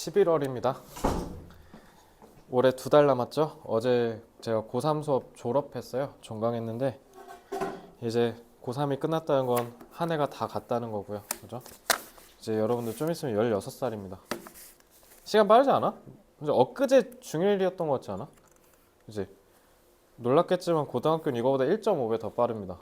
11월입니다. 올해 2달 남았죠? 어제 제가 고3 수업 졸업했어요. 종강했는데 이제 고3이 끝났다는 건 한 해가 다 갔다는 거고요. 그죠? 이제 여러분들 좀 있으면 16살입니다. 시간 빠르지 않아? 그죠? 엊그제 중일이었던 것 같지 않아? 그지? 놀랍겠지만 고등학교는 이거보다 1.5배 더 빠릅니다.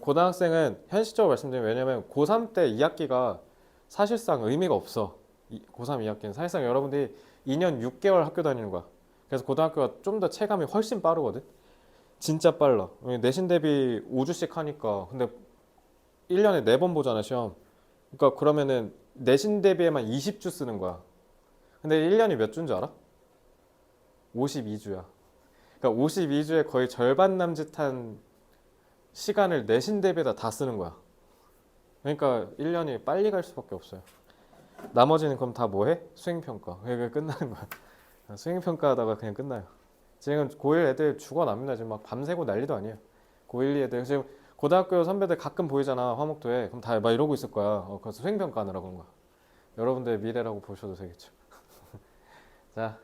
고등학생은 현실적으로 말씀드리면 왜냐면 고3 때 2학기가 사실상 의미가 없어. 고3 2학기는 사실상 여러분들이 2년 6개월 학교 다니는 거야. 그래서 고등학교가 좀 더 체감이 훨씬 빠르거든. 진짜 빨라. 내신 대비 5주씩 하니까. 근데 1년에 4번 보잖아, 시험. 그러니까 그러면은 내신 대비에만 20주 쓰는 거야. 근데 1년이 몇 주인 줄 알아? 52주야. 그러니까 52주에 거의 절반 남짓한 시간을 내신 대비에다 다 쓰는 거야. 그러니까 1년이 빨리 갈 수밖에 없어요. 나머지는 그럼 다 뭐해? 수행평가. 그게 끝나는 거야. 수행평가 하다가 그냥 끝나요. 지금 고1 애들 죽어납니다. 지금 막 밤새고 난리도 아니에요. 고1, 2 애들. 지금 고등학교 선배들 가끔 보이잖아. 화목도에. 그럼 다 막 이러고 있을 거야. 그래서 수행평가 하느라고 그런 거야. 여러분들의 미래라고 보셔도 되겠죠. 자,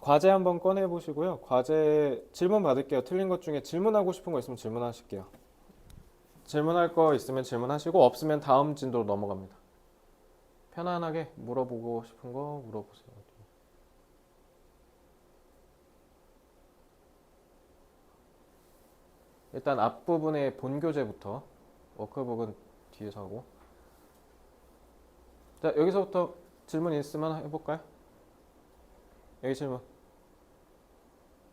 과제 한번 꺼내보시고요. 과제 질문 받을게요. 틀린 것 중에 질문하고 싶은 거 있으면 질문하실게요. 질문할 거 있으면 질문하시고 없으면 다음 진도로 넘어갑니다. 편안하게 물어보고 싶은 거 물어보세요. 일단 앞부분의 본교재부터 워크북은 뒤에서 하고 자 여기서부터 질문 있으면 해볼까요? 여기 질문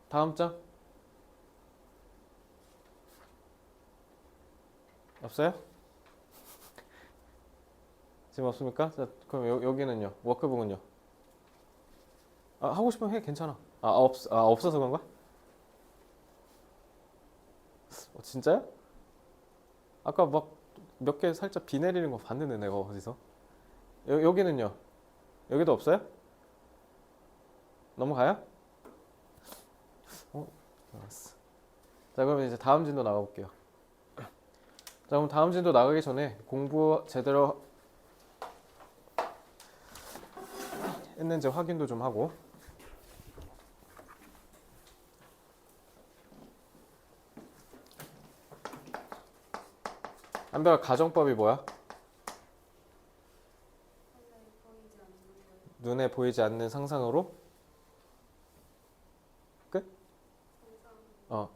다음 장 없어요? 지금 없습니까? 자 그럼 여기는요 워크북은요? 하고 싶으면 해 괜찮아 없어서 그런가? 진짜요? 아까 막 몇 개 살짝 비 내리는 거 봤는데 내가 어디서 여기는요? 여기도 없어요? 넘어가요? 알았어. 자 그러면 이제 다음 진도 나가볼게요. 자 그럼 다음 진도 나가기 전에 공부 제대로 했는지 확인도 좀 하고 한별 가정법이 뭐야? 눈에 보이지 않는 상상으로 끝?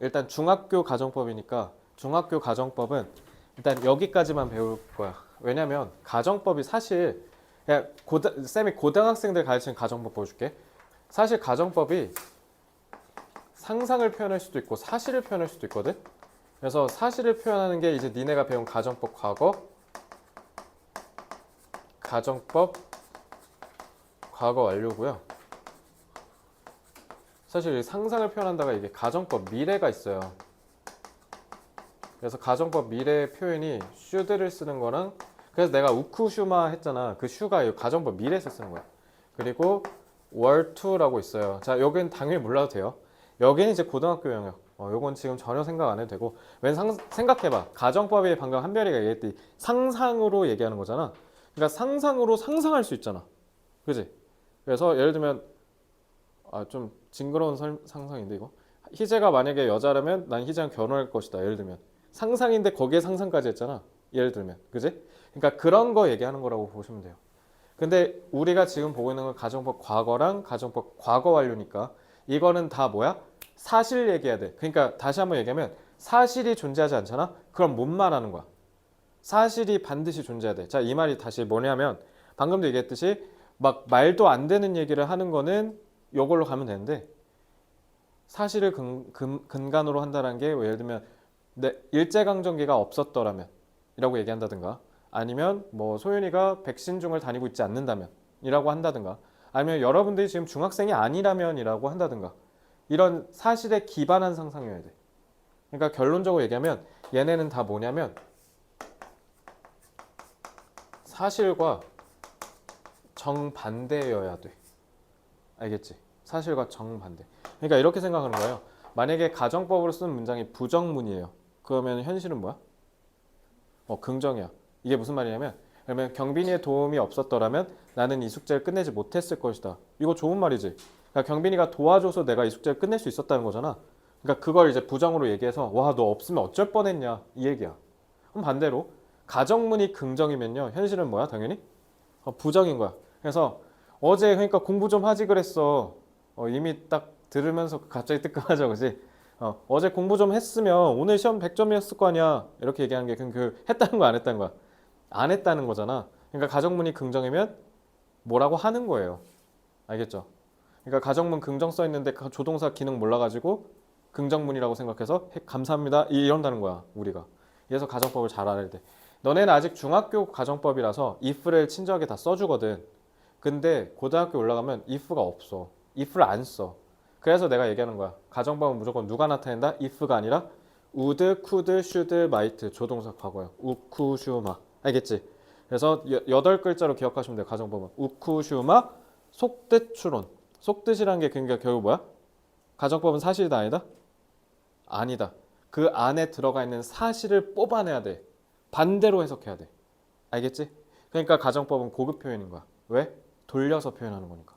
일단 중학교 가정법이니까 중학교 가정법은 일단 여기까지만 배울 거야. 왜냐면 가정법이 사실 그냥 쌤이 고등학생들 가르치는 가정법 보여줄게. 사실 가정법이 상상을 표현할 수도 있고 사실을 표현할 수도 있거든. 그래서 사실을 표현하는 게 이제 니네가 배운 가정법 과거, 가정법 과거 완료고요. 사실 상상을 표현한다가 이게 가정법 미래가 있어요. 그래서 가정법 미래 표현이 should를 쓰는 거랑 그래서 내가 우쿠슈마 했잖아. 그 슈가 가정법 미래에서 쓰는 거야. 그리고 were to라고 있어요. 자, 여기는 당연히 몰라도 돼요. 여기는 이제 고등학교 영역. 요건 지금 전혀 생각 안 해도 되고. 생각해봐. 가정법이 방금 한별이가 얘기했듯이 상상으로 얘기하는 거잖아. 그러니까 상상으로 상상할 수 있잖아. 그지? 그래서 예를 들면 좀 징그러운 상상인데 이거 희재가 만약에 여자라면 난 희재랑 결혼할 것이다. 예를 들면 상상인데 거기에 상상까지 했잖아. 예를 들면 그지? 그러니까 그런 거 얘기하는 거라고 보시면 돼요. 근데 우리가 지금 보고 있는 건 가정법 과거랑 가정법 과거 완료니까 이거는 다 뭐야? 사실 얘기해야 돼. 그러니까 다시 한번 얘기하면 사실이 존재하지 않잖아? 그럼 뭔 말하는 거야? 사실이 반드시 존재해야 돼. 자, 이 말이 다시 뭐냐면 방금도 얘기했듯이 막 말도 안 되는 얘기를 하는 거는 이걸로 가면 되는데 사실을 근간으로 한다는 게 예를 들면 일제강점기가 없었더라면 이라고 얘기한다든가 아니면 뭐 소윤이가 백신중을 다니고 있지 않는다면 이라고 한다든가 아니면 여러분들이 지금 중학생이 아니라면 이라고 한다든가 이런 사실에 기반한 상상이어야 돼. 그러니까 결론적으로 얘기하면 얘네는 다 뭐냐면 사실과 정반대여야 돼. 알겠지? 사실과 정반대. 그러니까 이렇게 생각하는 거예요. 만약에 가정법으로 쓴 문장이 부정문이에요. 그러면 현실은 뭐야? 긍정이야. 이게 무슨 말이냐면 그러면 경빈이의 도움이 없었더라면 나는 이 숙제를 끝내지 못했을 것이다. 이거 좋은 말이지. 그러니까 경빈이가 도와줘서 내가 이 숙제를 끝낼 수 있었다는 거잖아. 그러니까 그걸 이제 부정으로 얘기해서 와, 너 없으면 어쩔 뻔했냐 이 얘기야. 그럼 반대로 가정문이 긍정이면요. 현실은 뭐야? 당연히 부정인 거야. 그래서 어제 그러니까 공부 좀 하지 그랬어. 이미 딱 들으면서 갑자기 뜨끔하죠, 그지? 어제 공부 좀 했으면 오늘 시험 100점이었을 거 아니야. 이렇게 얘기하는 게 그럼 그 했다는 거 안 했다는 거야? 안 했다는 거잖아. 그러니까 가정문이 긍정이면 뭐라고 하는 거예요. 알겠죠? 그러니까 가정문 긍정 써 있는데 조동사 기능 몰라가지고 긍정문이라고 생각해서 감사합니다 이런다는 거야 우리가. 그래서 가정법을 잘 알아야 돼. 너네는 아직 중학교 가정법이라서 if를 친절하게 다 써주거든. 근데 고등학교 올라가면 if가 없어. if를 안 써. 그래서 내가 얘기하는 거야. 가정법은 무조건 누가 나타낸다? if가 아니라 would, could, should, might 조동사 과거야. 우쿠슈마. 알겠지? 그래서 8글자로 기억하시면 돼요. 가정법은 우쿠슈마 속뜻 추론. 속뜻이란 게 그러니까 결국 뭐야? 가정법은 사실이다 아니다? 아니다. 그 안에 들어가 있는 사실을 뽑아내야 돼. 반대로 해석해야 돼. 알겠지? 그러니까 가정법은 고급 표현인 거야. 왜? 돌려서 표현하는 거니까.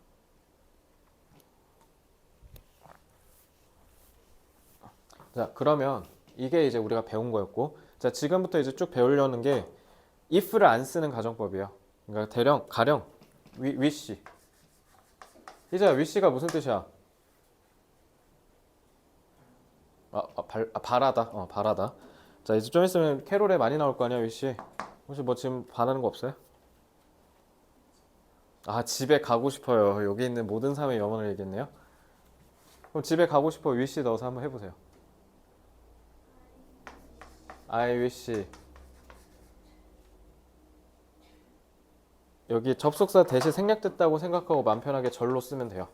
자, 그러면 이게 이제 우리가 배운 거였고, 자, 지금부터 이제 쭉 배우려는 게 if를 안 쓰는 가정법이에요. 그러니까 가령 wish. 이제 wish가 무슨 뜻이야? 바라다. 바라다. 자, 이제 좀 있으면 캐롤에 많이 나올 거 아니야, 위시. 혹시 뭐 지금 바라는 거 없어요? 집에 가고 싶어요. 여기 있는 모든 사람의 영혼을 얘기했네요. 그럼 집에 가고 싶어 위시 넣어서 한번 해보세요. I wish. 여기 접속사 대시 생략됐다고 생각하고 마음 편하게 절로 쓰면 돼요.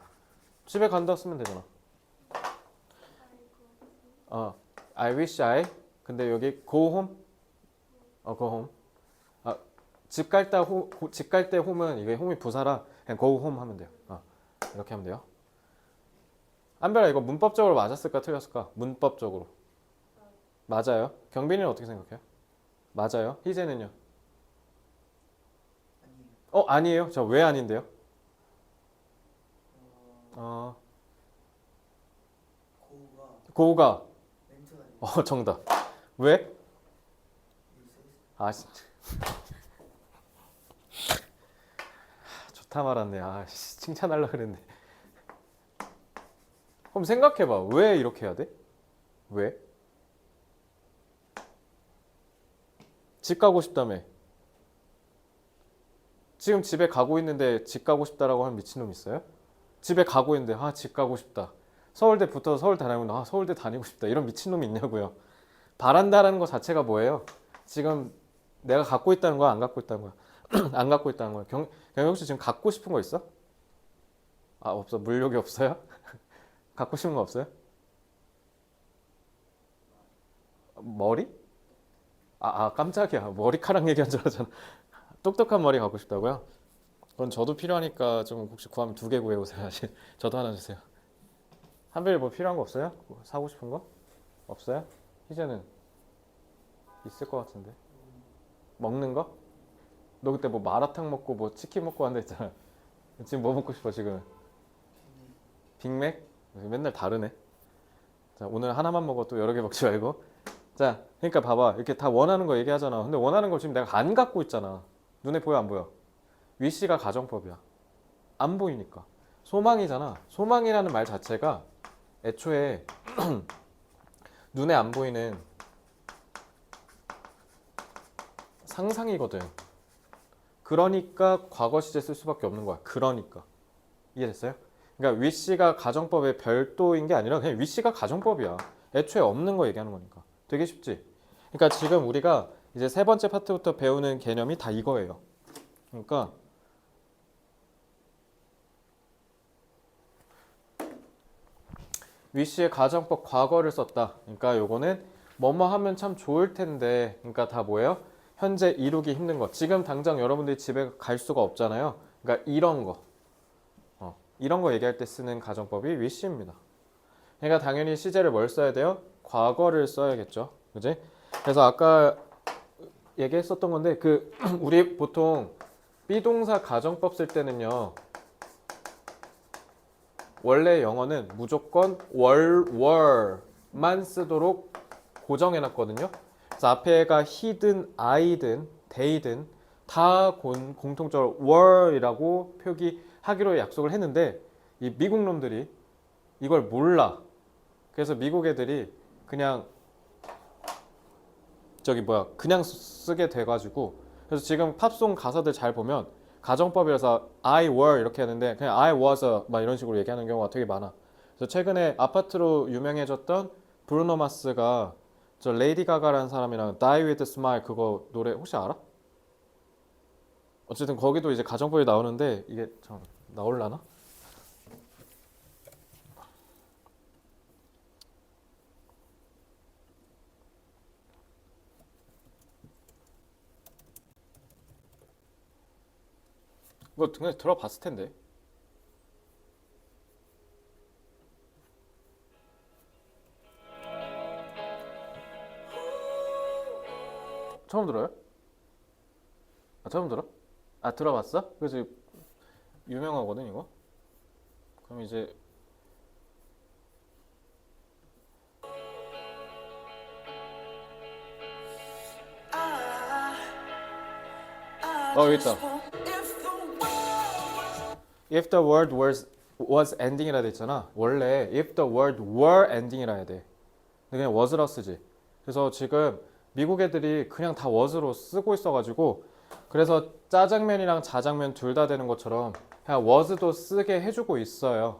집에 간다 쓰면 되잖아. I wish I. 근데 여기 go home. go home. 집 갈 때 홈은 이게 홈이 부사라 그냥 go home 하면 돼요. 이렇게 하면 돼요. 안별아 이거 문법적으로 맞았을까 틀렸을까? 문법적으로. 맞아요. 경빈이는 어떻게 생각해요? 맞아요. 희재는요? 아니에요. 저 왜 아닌데요? 고우가 정답. 왜? 진짜. 좋다 말았네. 칭찬하려고 그랬는데. 그럼 생각해봐. 왜 이렇게 해야 돼? 왜? 집 가고 싶다며. 지금 집에 가고 있는데 집 가고 싶다라고 하는 미친놈 있어요? 집에 가고 있는데 집 가고 싶다. 서울대 붙어서 서울 다니고 서울대 다니고 싶다. 이런 미친놈이 있냐고요. 바란다라는 거 자체가 뭐예요? 지금 내가 갖고 있다는 거야? 안 갖고 있다는 거야? 안 갖고 있다는 거야. 경영 씨 지금 갖고 싶은 거 있어? 없어. 물욕이 없어요? 갖고 싶은 거 없어요? 머리? 깜짝이야. 머리카락 얘기한 줄 알았잖아. 똑똑한 머리 갖고 싶다고요? 그건 저도 필요하니까 좀 혹시 구하면 2개 구해오세요. 저도 하나 주세요. 한별 뭐 필요한 거 없어요? 사고 싶은 거? 없어요? 희재는 있을 것 같은데. 먹는 거? 너 그때 뭐 마라탕 먹고 뭐 치킨 먹고 한다 했잖아. 지금 뭐 먹고 싶어 지금? 빅맥? 맨날 다르네. 자, 오늘 하나만 먹어 또 여러 개 먹지 말고. 자, 그러니까 봐봐. 이렇게 다 원하는 거 얘기하잖아. 근데 원하는 걸 지금 내가 안 갖고 있잖아. 눈에 보여 안 보여? 위시가 가정법이야. 안 보이니까. 소망이잖아. 소망이라는 말 자체가 애초에 눈에 안 보이는 상상이거든. 그러니까 과거 시제 쓸 수밖에 없는 거야. 그러니까. 이해됐어요? 그러니까 위시가 가정법의 별도인 게 아니라 그냥 위시가 가정법이야. 애초에 없는 거 얘기하는 거니까. 되게 쉽지? 그러니까 지금 우리가 이제 3번째 파트부터 배우는 개념이 다 이거예요. 그러니까 위시의 가정법 과거를 썼다. 그러니까 요거는 뭐뭐 하면 참 좋을 텐데. 그러니까 다 뭐예요? 현재 이루기 힘든 것. 지금 당장 여러분들이 집에 갈 수가 없잖아요. 그러니까 이런 거. 이런 거 얘기할 때 쓰는 가정법이 wish입니다. 그러니까 당연히 시제를 뭘 써야 돼요? 과거를 써야겠죠. 그지? 그래서 아까 얘기했었던 건데 그 우리 보통 비동사 가정법 쓸 때는요. 원래 영어는 무조건 were만 쓰도록 고정해놨거든요. 그래서 앞에가 he든 I든 they든 다 공통적으로 were이라고 표기하기로 약속을 했는데 이 미국 놈들이 이걸 몰라. 그래서 미국 애들이 그냥 그냥 쓰게 돼가지고 그래서 지금 팝송 가사들 잘 보면 가정법이라서 I were 이렇게 하는데 그냥 I was a 막 이런 식으로 얘기하는 경우가 되게 많아. 그래서 최근에 아파트로 유명해졌던 브루노 마스가 저 레이디 가가라는 사람이랑 Die with a Smile 그거 노래 혹시 알아? 어쨌든 거기도 이제 가정법이 나오는데 이게 참 나올라나? 이거 그냥 들어봤을 텐데. 처음 들어요? 아, 처음 들어? 아, 들어봤어? 그래서 유명하거든 이거. 그럼 이제 여기 있다. If the world was ending이라 돼 있잖아. 원래 if the world were ending이라 해야 돼. 근데 그냥 was라 쓰지. 그래서 지금 미국 애들이 그냥 다 was로 쓰고 있어가지고 그래서 짜장면이랑 자장면 둘 다 되는 것처럼 그냥 was도 쓰게 해주고 있어요.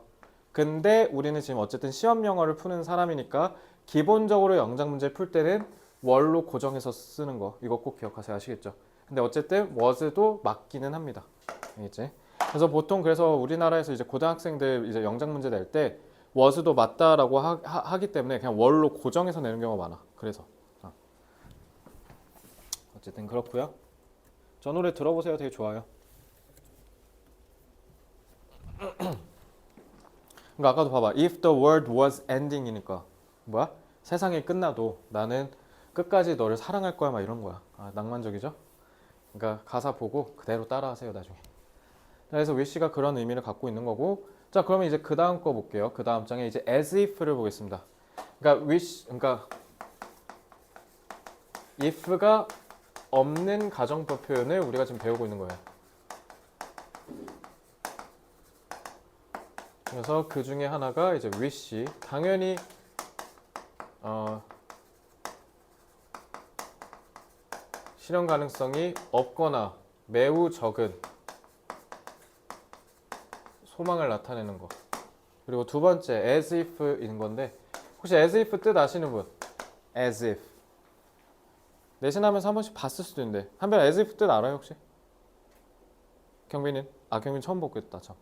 근데 우리는 지금 어쨌든 시험 영어를 푸는 사람이니까 기본적으로 영작 문제 풀 때는 were로 고정해서 쓰는 거 이거 꼭 기억하세요. 아시겠죠? 근데 어쨌든 was도 맞기는 합니다. 알겠지? 그래서 보통 그래서 우리나라에서 이제 고등학생들 이제 영작 문제 낼 때 was도 맞다라고 하기 때문에 그냥 were로 고정해서 내는 경우가 많아. 그래서 어쨌든 그렇고요. 저 노래 들어보세요. 되게 좋아요. 그러니까 아까도 봐봐. If the world was ending이니까 뭐야? 세상이 끝나도 나는 끝까지 너를 사랑할 거야 막 이런 거야. 아, 낭만적이죠? 그러니까 가사 보고 그대로 따라하세요 나중에. 그래서 wish가 그런 의미를 갖고 있는 거고. 자, 그러면 이제 그 다음 거 볼게요. 그 다음 장에 이제 as if를 보겠습니다. 그러니까 그러니까 if가 없는 가정법 표현을 우리가 지금 배우고 있는 거예요. 그래서 그 중에 하나가 이제 wish. 당연히 실현 가능성이 없거나 매우 적은 소망을 나타내는 거. 그리고 두 번째 as if인 건데 혹시 as if 뜻 아시는 분? as if 내신하면서 한 번씩 봤을 수도 있는데 한별 as if 뜻 알아요 혹시? 경빈은? 아, 경빈 처음 보겠다 참.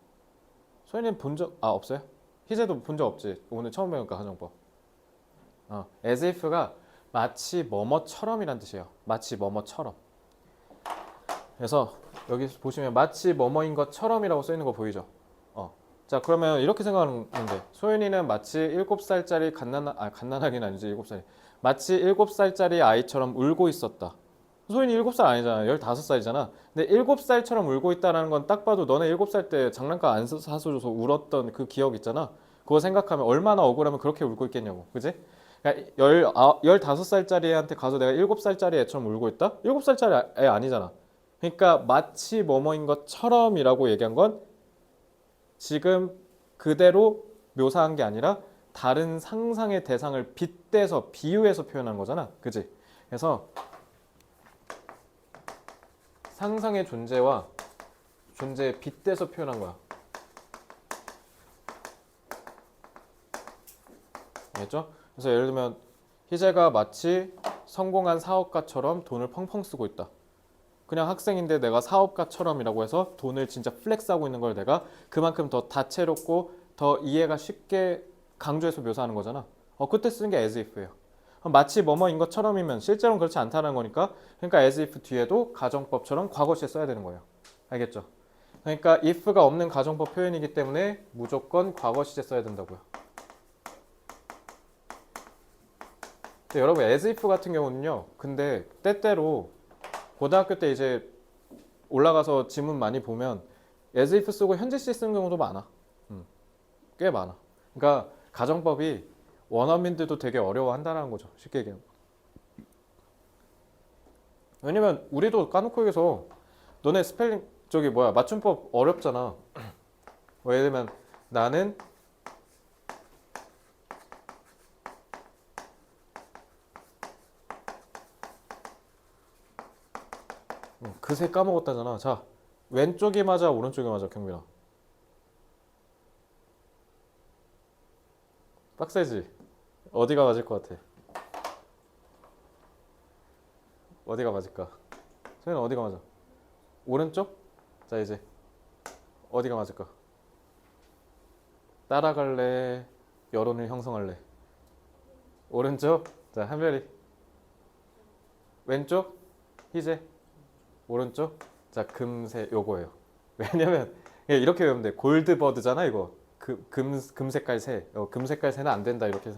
소연이는 본 적 없어요? 희재도 본 적 없지? 오늘 처음 배우니까 가정법. as if가 마치 뭐뭐처럼이란 뜻이에요. 마치 뭐뭐처럼. 그래서 여기 보시면 마치 뭐뭐인 것처럼이라고 써 있는 거 보이죠? 자, 그러면 이렇게 생각하는 데 소연이는 마치 7살짜리 갓난아기는 아니지 7살이 마치 7살짜리 아이처럼 울고 있었다. 소연이 7살 아니잖아. 15살이잖아. 근데 7살처럼 울고 있다는 건 딱 봐도 너네 7살 때 장난감 안 사줘서 울었던 그 기억 있잖아. 그거 생각하면 얼마나 억울하면 그렇게 울고 있겠냐고. 그지? 그러니까 15살짜리 애한테 가서 내가 7살짜리 애처럼 울고 있다? 7살짜리 애 아니잖아. 그러니까 마치 뭐뭐인 것처럼이라고 얘기한 건 지금 그대로 묘사한 게 아니라 다른 상상의 대상을 빗대서 비유해서 표현한 거잖아. 그지? 그래서 상상의 존재와 존재에 빗대서 표현한 거야. 알겠죠? 그래서 예를 들면 희재가 마치 성공한 사업가처럼 돈을 펑펑 쓰고 있다. 그냥 학생인데 내가 사업가처럼이라고 해서 돈을 진짜 플렉스하고 있는 걸 내가 그만큼 더 다채롭고 더 이해가 쉽게 강조해서 묘사하는 거잖아. 그때 쓰는 게 as if예요. 마치 뭐뭐인 것처럼이면 실제로는 그렇지 않다는 거니까 그러니까 as if 뒤에도 가정법처럼 과거 시에 써야 되는 거예요. 알겠죠? 그러니까 if가 없는 가정법 표현이기 때문에 무조건 과거 시제 써야 된다고요. 근데 여러분 as if 같은 경우는요. 근데 때때로 고등학교 때 이제 올라가서 지문 많이 보면 as if 쓰고 현재 시 쓰는 경우도 많아. 꽤 많아. 그러니까 가정법이 원어민들도 되게 어려워한다는 거죠. 쉽게 얘기하면. 왜냐면 우리도 까놓고 얘기해서 너네 스펠링 저기 뭐야 맞춤법 어렵잖아. 예를 들면 나는 그새 까먹었다잖아. 자, 왼쪽이 맞아, 오른쪽이 맞아, 경민아. 빡세지? 어디가 맞을 것 같아? 어디가 맞을까? 소연아 어디가 맞아? 오른쪽? 자, 이제 어디가 맞을까? 따라갈래? 여론을 형성할래? 오른쪽? 자, 한별이. 왼쪽? 희재. 오른쪽? 자, 금색 요거예요. 왜냐면 이렇게 외우면 돼. 골드버드잖아 이거. 금색깔 새. 금색깔 새는 안 된다 이렇게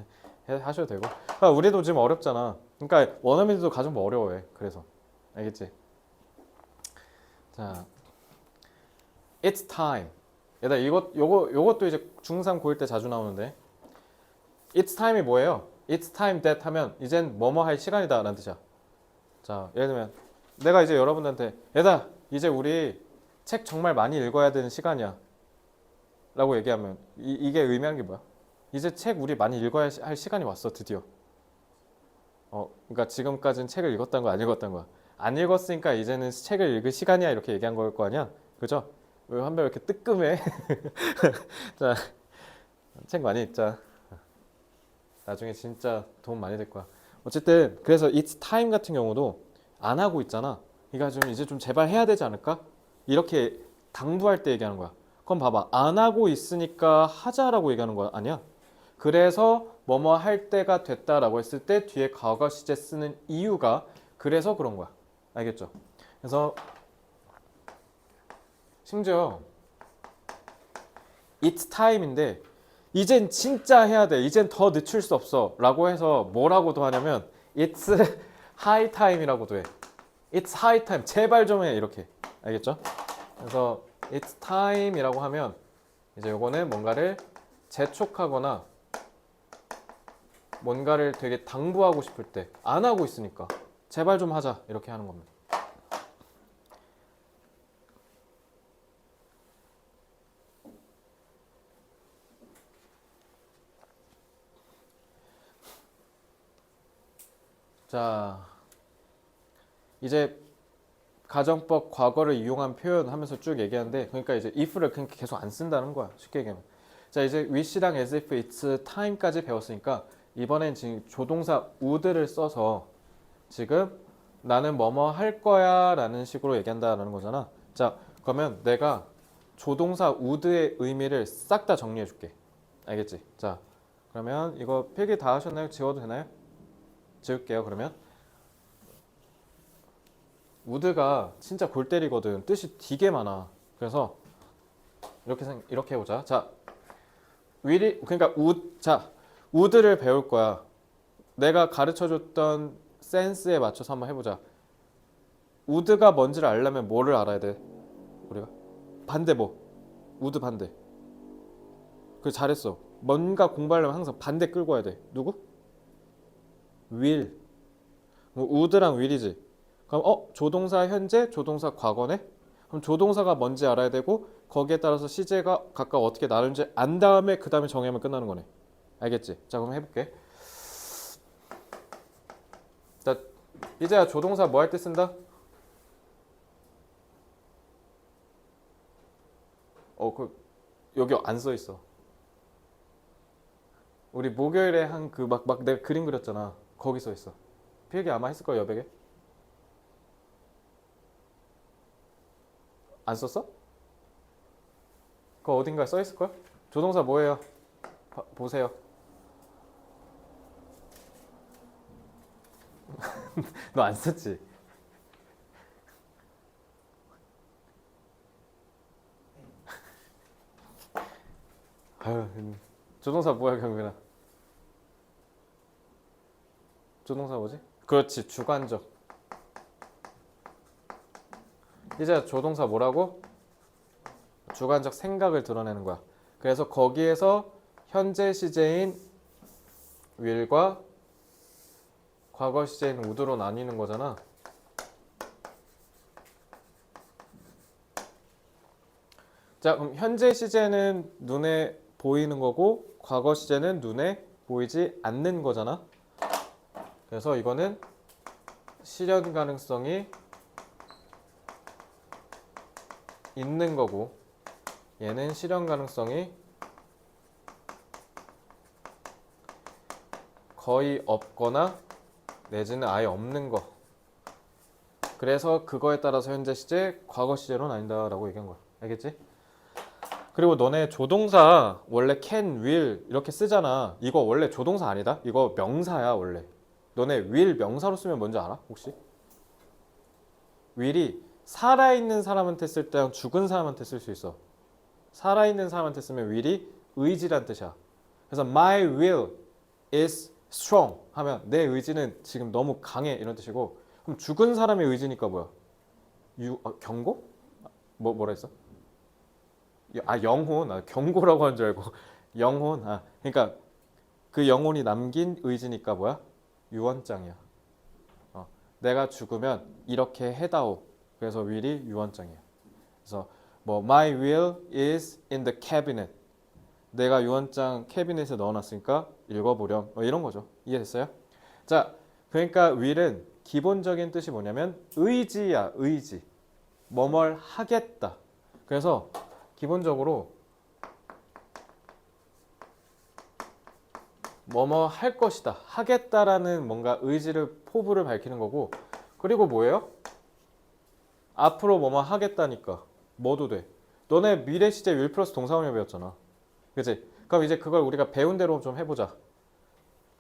하셔도 되고. 아, 우리도 지금 어렵잖아. 그러니까 원어민들도 가장 뭐 어려워해. 그래서 알겠지? 자, it's time. 얘들아 요것도 이제 중3 고1 때 자주 나오는데 it's time이 뭐예요? it's time that 하면 이젠 뭐뭐 할 시간이다 라는 뜻이야. 자, 예를 들면 내가 이제 여러분들한테 얘들아 이제 우리 책 정말 많이 읽어야 되는 시간이야 라고 얘기하면 이게 의미하는 게 뭐야? 이제 책 우리 많이 읽어야 할 시간이 왔어 드디어. 그러니까 지금까지는 책을 읽었다는 거야 안 읽었다는 거야? 안 읽었으니까 이제는 책을 읽을 시간이야 이렇게 얘기한 걸 거 아니야? 그죠? 왜 한별 이렇게 뜨끔해? 자, 책 많이 읽자. 나중에 진짜 도움 많이 될 거야. 어쨌든 그래서 it's time 같은 경우도 안 하고 있잖아. 그러니까 좀 이제 좀 제발 해야 되지 않을까? 이렇게 당부할 때 얘기하는 거야. 그럼 봐봐. 안 하고 있으니까 하자라고 얘기하는 거 아니야? 그래서 뭐뭐 할 때가 됐다라고 했을 때 뒤에 과거 시제 쓰는 이유가 그래서 그런 거야. 알겠죠? 그래서 심지어 it's time인데 이젠 진짜 해야 돼. 이젠 더 늦출 수 없어. 라고 해서 뭐라고도 하냐면 it's high time이라고도 해. it's high time. 제발 좀 해. 이렇게. 알겠죠? 그래서 it's time이라고 하면 이제 요거는 뭔가를 재촉하거나 뭔가를 되게 당부하고 싶을 때 안 하고 있으니까 제발 좀 하자. 이렇게 하는 겁니다. 자, 이제 가정법 과거를 이용한 표현 하면서 쭉 얘기하는데 그러니까 이제 if를 그냥 계속 안 쓴다는 거야. 쉽게 얘기하면. 자, 이제 wish랑 as if, it's time까지 배웠으니까 이번엔 지금 조동사 would를 써서 지금 나는 뭐뭐 할 거야 라는 식으로 얘기한다는 거잖아. 자, 그러면 내가 조동사 would의 의미를 싹 다 정리해 줄게. 알겠지? 자, 그러면 이거 필기 다 하셨나요? 지워도 되나요? 지울게요. 그러면 would가 진짜 골 때리거든. 뜻이 되게 많아. 그래서 이렇게 해보자. 자, 그러니까 would를 배울 거야. 내가 가르쳐줬던 센스에 맞춰서 한번 해보자. would가 뭔지를 알려면 뭐를 알아야 돼? 우리가 반대 뭐? would 반대. 그 잘했어. 뭔가 공부하려면 항상 반대 끌고 와야 돼. 누구? will. would랑 will이지. 그럼 조동사 현재, 조동사 과거네? 그럼 조동사가 뭔지 알아야 되고 거기에 따라서 시제가 각각 어떻게 나누는지 안 다음에 그 다음에 정의하면 끝나는 거네. 알겠지? 자, 그럼 해볼게. 자, 이제야 조동사 뭐 할 때 쓴다? 여기 안 써 있어. 우리 목요일에 한 그 막 내가 그림 그렸잖아. 거기 써 있어. 필기 아마 했을 거야, 여백에. 안 썼어? 그거 어딘가에 써 있을 거야? 조동사 뭐예요? 보세요. 너 안 썼지? 아유, 조동사 뭐야, 경민아? 조동사 뭐지? 그렇지, 주관적. 이제 조동사 뭐라고? 주관적 생각을 드러내는 거야. 그래서 거기에서 현재 시제인 will과 과거 시제인 would로 나뉘는 거잖아. 자, 그럼 현재 시제는 눈에 보이는 거고 과거 시제는 눈에 보이지 않는 거잖아. 그래서 이거는 실현 가능성이 있는 거고 얘는 실현 가능성이 거의 없거나 내지는 아예 없는 거. 그래서 그거에 따라서 현재 시제, 과거 시제로 나뉜다라고 얘기한 거야. 알겠지? 그리고 너네 조동사 원래 can, will 이렇게 쓰잖아. 이거 원래 조동사 아니다? 이거 명사야 원래. 너네 will 명사로 쓰면 뭔지 알아? 혹시? will이 살아있는 사람한테 쓸 때랑 죽은 사람한테 쓸 수 있어. 살아있는 사람한테 쓰면 will이 의지란 뜻이야. 그래서 my will is strong 하면 내 의지는 지금 너무 강해 이런 뜻이고, 그럼 죽은 사람의 의지니까 뭐야? 경고? 뭐라 했어? 영혼. 경고라고 한 줄 알고 영혼. 그러니까 그 영혼이 남긴 의지니까 뭐야? 유언장이야. 내가 죽으면 이렇게 해다오. 그래서 will이 유언장이야. 그래서 뭐 my will is in the cabinet. 내가 유언장 캐비넷에 넣어놨으니까 읽어보렴. 이런 거죠. 이해됐어요? 자, 그러니까 will은 기본적인 뜻이 뭐냐면 의지야, 의지. 뭐뭘 하겠다. 그래서 기본적으로 뭐뭐 할 것이다, 하겠다라는 뭔가 의지를 포부를 밝히는 거고, 그리고 뭐예요? 앞으로 뭐뭐 하겠다니까 뭐도 돼. 너네 미래 시제 will 플러스 동사원형 배웠잖아. 그치? 그럼 이제 그걸 우리가 배운 대로 좀 해보자.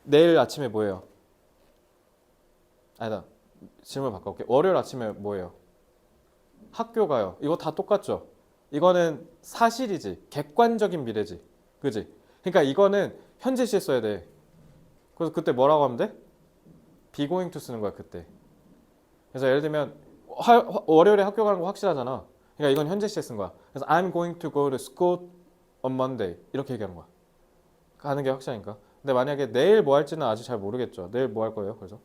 내일 아침에 뭐예요? 아니다, 질문 바꿔볼게. 월요일 아침에 뭐예요? 학교 가요. 이거 다 똑같죠? 이거는 사실이지. 객관적인 미래지. 그지? 그러니까 이거는 현재 시에 써야 돼. 그래서 그때 뭐라고 하면 돼? be going to 쓰는 거야 그때. 그래서 예를 들면 월요일에 학교 가는 거 확실하잖아. 그러니까 이건 현재 시에 쓴 거야. 그래서 I'm going to go to school on Monday 이렇게 얘기하는 거야. 가는 게 확실하니까. 근데 만약에 내일 뭐 할지는 아직 잘 모르겠죠. 내일 뭐 할 거예요? 그래서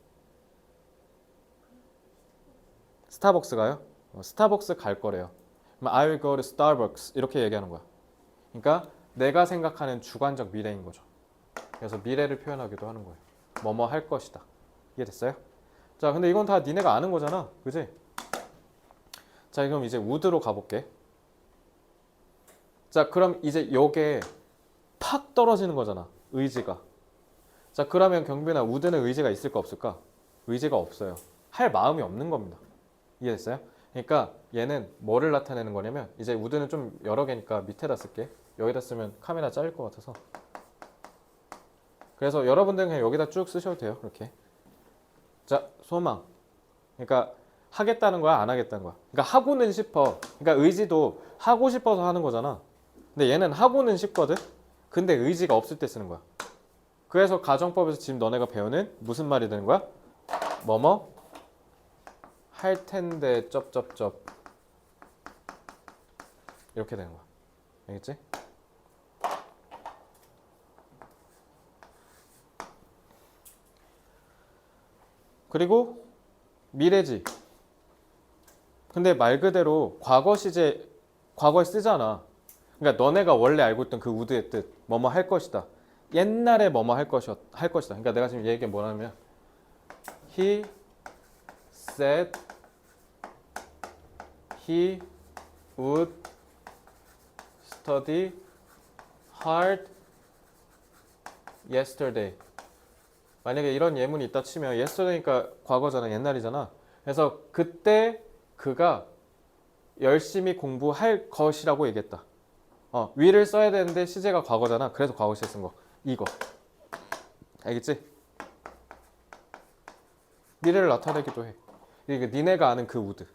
스타벅스 가요? 스타벅스 갈 거래요. 그럼 I will go to Starbucks 이렇게 얘기하는 거야. 그러니까 내가 생각하는 주관적 미래인 거죠. 그래서 미래를 표현하기도 하는 거예요. 뭐뭐 할 것이다. 이해됐어요? 자, 근데 이건 다 니네가 아는 거잖아. 그지? 자, 그럼 이제 would로 가볼게. 자, 그럼 이제 요게 팍 떨어지는 거잖아. 의지가. 자, 그러면 경빈아, would는 의지가 있을까 없을까? 의지가 없어요. 할 마음이 없는 겁니다. 이해됐어요? 그러니까 얘는 뭐를 나타내는 거냐면, 이제 would는 좀 여러 개니까 밑에다 쓸게. 여기다 쓰면 카메라 잘릴 것 같아서. 그래서 여러분들은 그냥 여기다 쭉 쓰셔도 돼요. 이렇게. 자, 소망. 그러니까 하겠다는 거야, 안 하겠다는 거야? 그러니까 하고는 싶어. 그러니까 의지도 하고 싶어서 하는 거잖아. 근데 얘는 하고는 싶거든. 근데 의지가 없을 때 쓰는 거야. 그래서 가정법에서 지금 너네가 배우는 무슨 말이 되는 거야? 뭐뭐 할 텐데 쩝쩝쩝 이렇게 되는 거야. 알겠지? 그리고 미래지. 근데 말 그대로 과거 시제 과거에 쓰잖아. 그러니까 너네가 원래 알고 있던 그 would의 뜻, 뭐뭐 할 것이다. 옛날에 뭐뭐 할 것이다. 그러니까 내가 지금 얘기한 게 뭐냐면 He said he would study hard yesterday. 만약에 이런 예문이 있다 치면 yesterday니까 과거잖아, 옛날이잖아. 그래서 그때 그가 열심히 공부할 것이라고 얘기했다. will을 써야 되는데 시제가 과거잖아. 그래서 과거 시제 쓴 거. 이거. 알겠지? 미래를 나타내기도 해. 이게 니네가 아는 그 would.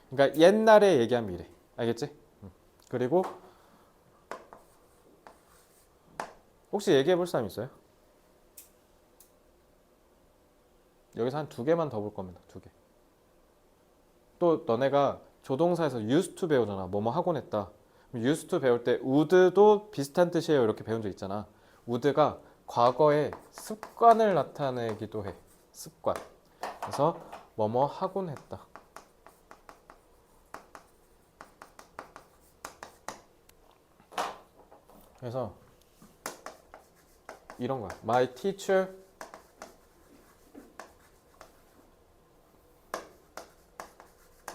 그러니까 옛날에 얘기한 미래. 알겠지? 그리고 혹시 얘기해 볼 사람 있어요? 여기서 한 두 개만 더 볼 겁니다. 두 개. 또 너네가 조동사에서 used to 배우잖아. 뭐뭐 하곤 했다. used to 배울 때 would도 비슷한 뜻이에요. 이렇게 배운 적 있잖아. would가 과거의 습관을 나타내기도 해. 습관. 그래서 뭐뭐 하곤 했다. 그래서 이런 거야. My teacher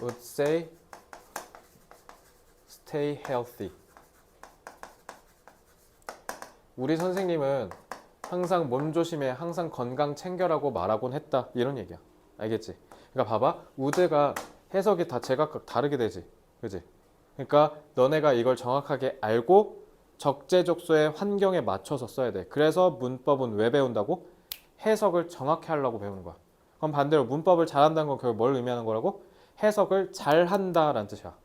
would say stay healthy. 우리 선생님은 항상 몸 조심해, 항상 건강 챙겨라고 말하곤 했다. 이런 얘기야. 알겠지? 그러니까 봐봐. would가 해석이 다 제각각 다르게 되지. 그지? 그러니까 너네가 이걸 정확하게 알고 적재적소의 환경에 맞춰서 써야 돼. 그래서 문법은 왜 배운다고? 해석을 정확히 하려고 배우는 거야. 그럼 반대로 문법을 잘한다는 건 결국 뭘 의미하는 거라고? 해석을 잘한다라는 뜻이야.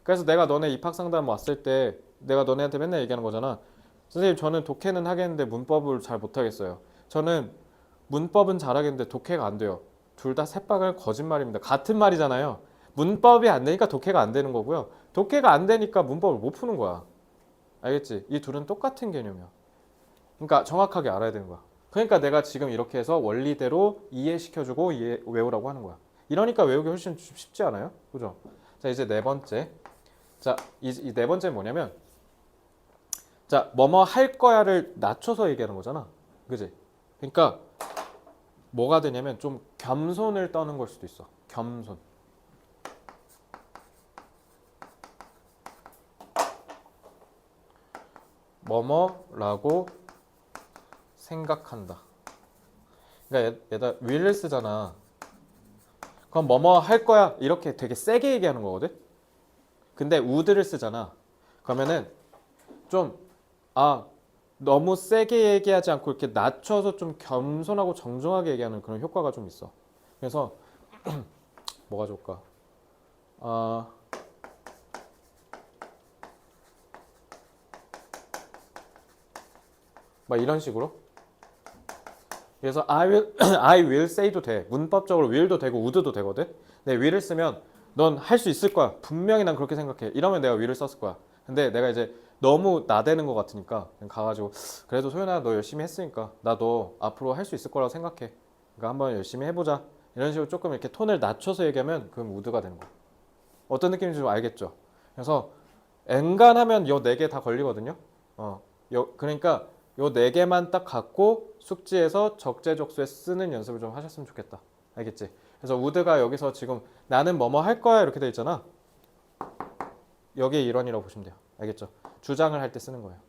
그래서 내가 너네 입학상담 왔을 때 내가 너네한테 맨날 얘기하는 거잖아. 선생님 저는 독해는 하겠는데 문법을 잘 못하겠어요. 저는 문법은 잘하겠는데 독해가 안 돼요. 둘 다 새빨간 거짓말입니다. 같은 말이잖아요. 문법이 안 되니까 독해가 안 되는 거고요. 독해가 안 되니까 문법을 못 푸는 거야. 알겠지? 이 둘은 똑같은 개념이야. 그러니까 정확하게 알아야 되는 거야. 그러니까 내가 지금 이렇게 해서 원리대로 이해시켜주고 외우라고 하는 거야. 이러니까 외우기 훨씬 쉽지 않아요? 그죠? 자, 이제 네 번째. 자, 이 네 번째는 뭐냐면, 자, 뭐뭐 할 거야를 낮춰서 얘기하는 거잖아. 그지? 그러니까 뭐가 되냐면 좀 겸손을 떠는 걸 수도 있어. 겸손. 뭐뭐라고 생각한다. 그러니까 얘다 will을 쓰잖아. 그럼 뭐뭐 할 거야 이렇게 되게 세게 얘기하는 거거든. 근데 would를 쓰잖아. 그러면은 좀 너무 세게 얘기하지 않고 이렇게 낮춰서 좀 겸손하고 정중하게 얘기하는 그런 효과가 좀 있어. 그래서 뭐가 좋을까? 막 이런 식으로. 그래서 I will say도 돼. 문법적으로 will도 되고 would도 되거든. 근데 will을 쓰면 넌 할 수 있을 거야. 분명히 난 그렇게 생각해. 이러면 내가 will을 썼을 거야. 근데 내가 이제 너무 나대는 것 같으니까 그냥 가가지고 그래도 소연아 너 열심히 했으니까 나 너 앞으로 할 수 있을 거라고 생각해. 그러니까 한번 열심히 해보자. 이런 식으로 조금 이렇게 톤을 낮춰서 얘기하면 그럼 would가 되는 거야. 어떤 느낌인지 좀 알겠죠? 그래서 엔간하면 요 네 개 다 걸리거든요. 그러니까 요 네 개만 딱 갖고 숙지해서 적재적소에 쓰는 연습을 좀 하셨으면 좋겠다. 알겠지? 그래서 would가 여기서 지금 나는 뭐뭐 할 거야 이렇게 돼 있잖아. 여기에 일원이라고 보시면 돼요. 알겠죠? 주장을 할 때 쓰는 거예요.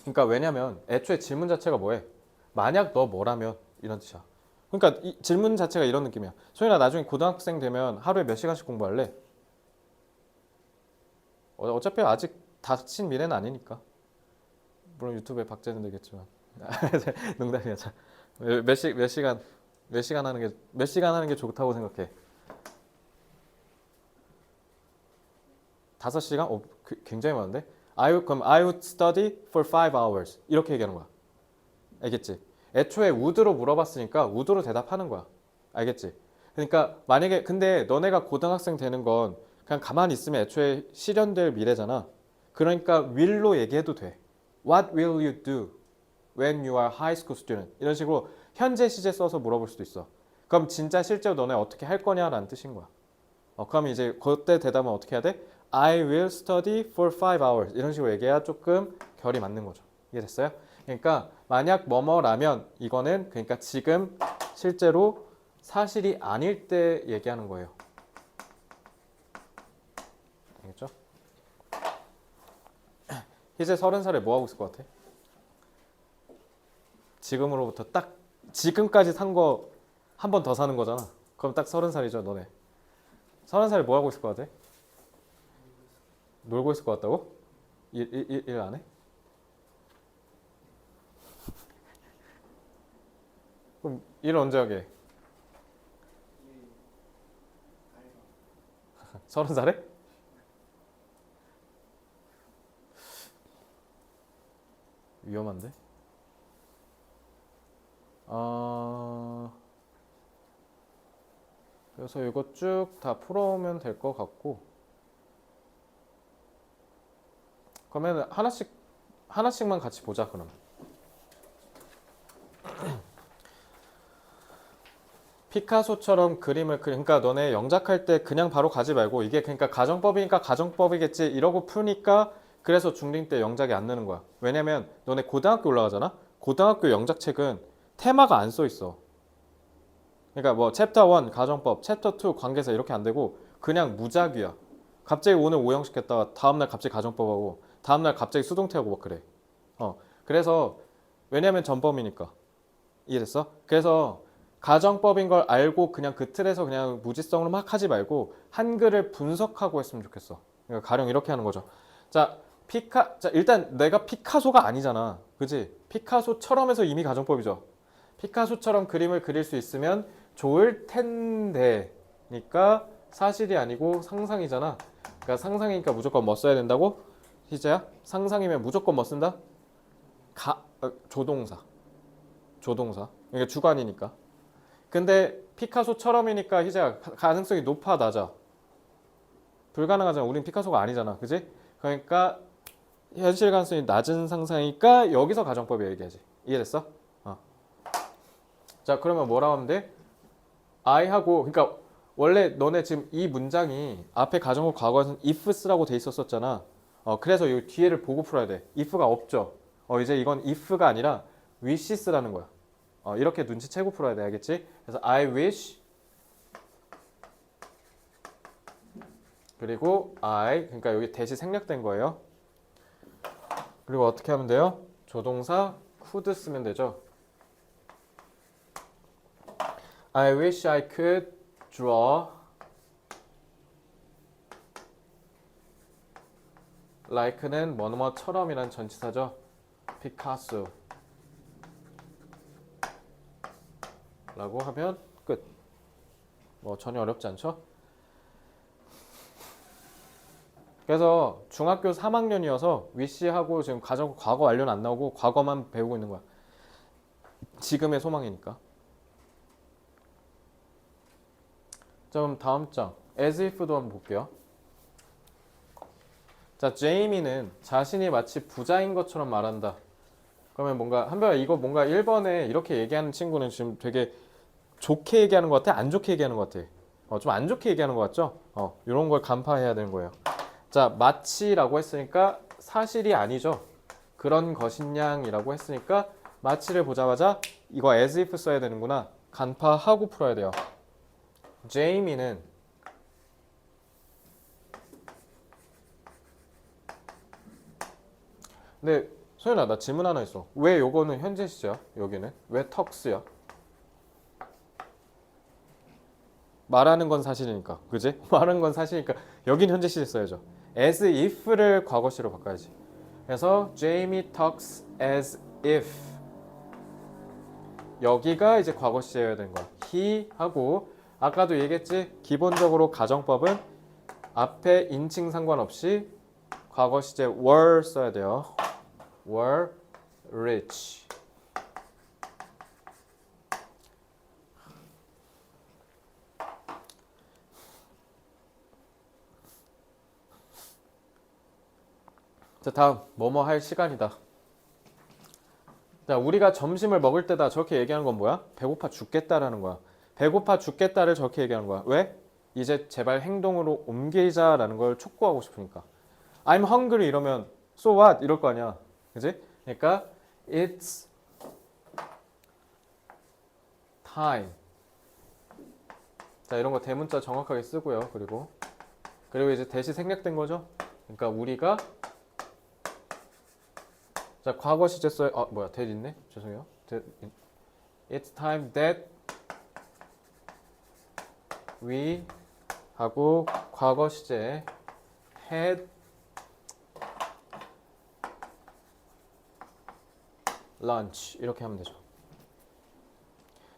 그러니까 왜냐면 애초에 질문 자체가 뭐해? 만약 너 뭐라면 이런 뜻이야. 그러니까 이 질문 자체가 이런 느낌이야. 소연아 나중에 고등학생 되면 하루에 몇 시간씩 공부할래? 어차피 아직 닥친 미래는 아니니까. 물론 유튜브에 박제는 되겠지만. 농담이야. 자, 몇 시간 하는 게 좋다고 생각해. 5시간? 굉장히 많은데? 그럼 I would study for 5 hours. 이렇게 얘기하는 거야. 알겠지? 애초에 would로 물어봤으니까 would로 대답하는 거야. 알겠지? 그러니까 만약에 근데 너네가 고등학생 되는 건 그냥 가만히 있으면 애초에 실현될 미래잖아. 그러니까 will로 얘기해도 돼. What will you do when you are high school student? 이런 식으로 현재 시제 써서 물어볼 수도 있어. 그럼 진짜 실제로 너네 어떻게 할 거냐라는 뜻인 거야. 그럼 이제 그때 대답은 어떻게 해야 돼? I will study for 5 hours. 이런 식으로 얘기해야 조금 결이 맞는 거죠. 이해됐어요? 그러니까 만약 뭐뭐라면 이거는 그러니까 지금 실제로 사실이 아닐 때 얘기하는 거예요. 알겠죠? 이제 30살에 뭐 하고 있을 것 같아? 지금으로부터 딱 지금까지 산 거 한 번 더 사는 거잖아. 그럼 딱 30살이죠, 너네. 30살에 뭐 하고 있을 것 같아? 놀고 있을 것 같다고? 일 안 해? 그럼 일 언제 하게? 30살에? 위험한데? 그래서 이거 쭉 다 풀어오면 될 것 같고, 그러면 하나씩만 같이 보자. 그럼 피카소처럼 그림을 그러니까 너네 영작할 때 그냥 바로 가지 말고, 이게 그러니까 가정법이니까 가정법이겠지 이러고 푸니까 그래서 중딩 때 영작이 안 느는 거야. 왜냐면 너네 고등학교 올라가잖아. 고등학교 영작책은 테마가 안 써 있어. 그러니까 뭐 챕터 1 가정법, 챕터 2 관계사 이렇게 안 되고 그냥 무작위야. 갑자기 오늘 오형식 했다가 다음날 갑자기 가정법하고 다음날 갑자기 수동태하고 막 그래. 그래서 왜냐면 전범이니까. 이해됐어? 그래서 가정법인 걸 알고 그냥 그 틀에서 그냥 무지성으로 막 하지 말고 한글을 분석하고 했으면 좋겠어. 그러니까 가령 이렇게 하는 거죠. 자, 자, 일단 내가 피카소가 아니잖아. 그지? 피카소처럼 해서 이미 가정법이죠. 피카소처럼 그림을 그릴 수 있으면 좋을 텐데. 니까 사실이 아니고 상상이잖아. 그러니까 상상이니까 무조건 뭐 써야 된다고? 희재야? 상상이면 무조건 뭐 쓴다? 조동사. 조동사. 이게 주관이니까. 근데 피카소처럼이니까 희재야 가능성이 높아 낮아? 불가능하잖아. 우린 피카소가 아니잖아. 그지? 그러니까 현실 가능성이 낮은 상상이니까 여기서 가정법이 얘기하지. 이해됐어? 자, 그러면 뭐라고 하면 돼? I 하고, 그러니까 원래 너네 지금 이 문장이 앞에 가정법 과거에서는 if 쓰라고 돼 있었잖아. 그래서 이 뒤에를 보고 풀어야 돼. if가 없죠. 이제 이건 if가 아니라 wish 쓰라는 거야. 이렇게 눈치채고 풀어야 돼. 알겠지? 그래서 I wish 그리고 I 그러니까 여기 대시 생략된 거예요. 그리고 어떻게 하면 돼요? 조동사 could 쓰면 되죠. I wish I could draw like는 뭐뭐처럼이란 전치사죠. 피카소 라고 하면 끝. 뭐 전혀 어렵지 않죠? 그래서 중학교 3학년이어서 위시하고 지금 과거 완료는 안 나오고 과거만 배우고 있는 거야. 지금의 소망이니까. 자, 그럼 다음 장 as if도 한번 볼게요. 자, 제이미는 자신이 마치 부자인 것처럼 말한다. 그러면 뭔가 한별 이거 뭔가 1번에 이렇게 얘기하는 친구는 지금 되게 좋게 얘기하는 것 같아? 안 좋게 얘기하는 것 같아? 좀 안 좋게 얘기하는 것 같죠? 이런 걸 간파해야 되는 거예요. 자, 마치라고 했으니까 사실이 아니죠. 그런 것이냐이라고 했으니까 마치를 보자마자 이거 as if 써야 되는구나. 간파하고 풀어야 돼요. 제이미는 근데 소연아 나 질문 하나 있어. 왜 요거는 현재 시제야? 여기는 왜 턱스야? 말하는 건 사실이니까, 그지? 말하는 건 사실이니까 여긴 현재 시제 써야죠. as if를 과거시로 바꿔야지. 그래서 Jamie talks as if 여기가 이제 과거 시제여야 되는 거야. he 하고 아까도 얘기했지. 기본적으로 가정법은 앞에 인칭 상관없이 과거 시제 were 써야 돼요. were rich. 자, 다음 뭐뭐 할 시간이다. 자, 우리가 점심을 먹을 때다 저렇게 얘기하는 건 뭐야? 배고파 죽겠다라는 거야. 배고파 죽겠다를 저렇게 얘기하는 거야. 왜? 이제 제발 행동으로 옮기자라는 걸 촉구하고 싶으니까. I'm hungry 이러면 so what 이럴 거 아니야. 그지? 그러니까 it's time. 자, 이런 거 대문자 정확하게 쓰고요. 그리고 이제 대시 생략된 거죠. 그러니까 우리가 자, 과거 시제 써요. 뭐야, that 있네. 죄송해요. It's time that we 하고 과거 시제 had lunch 이렇게 하면 되죠.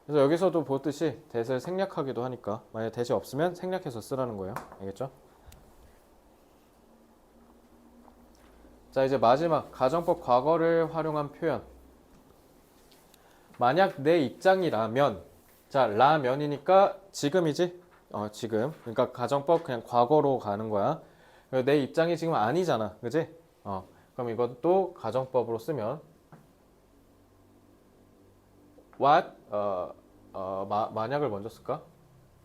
그래서 여기서도 보듯이 that을 생략하기도 하니까 만약에 that이 없으면 생략해서 쓰라는 거예요. 알겠죠? 자, 이제 마지막 가정법 과거를 활용한 표현. 만약 내 입장이라면 자, 라면이니까 지금이지? 지금. 그러니까 가정법 그냥 과거로 가는 거야. 내 입장이 지금 아니잖아. 그지? 그럼 이것도 가정법으로 쓰면 what 만약을 먼저 쓸까?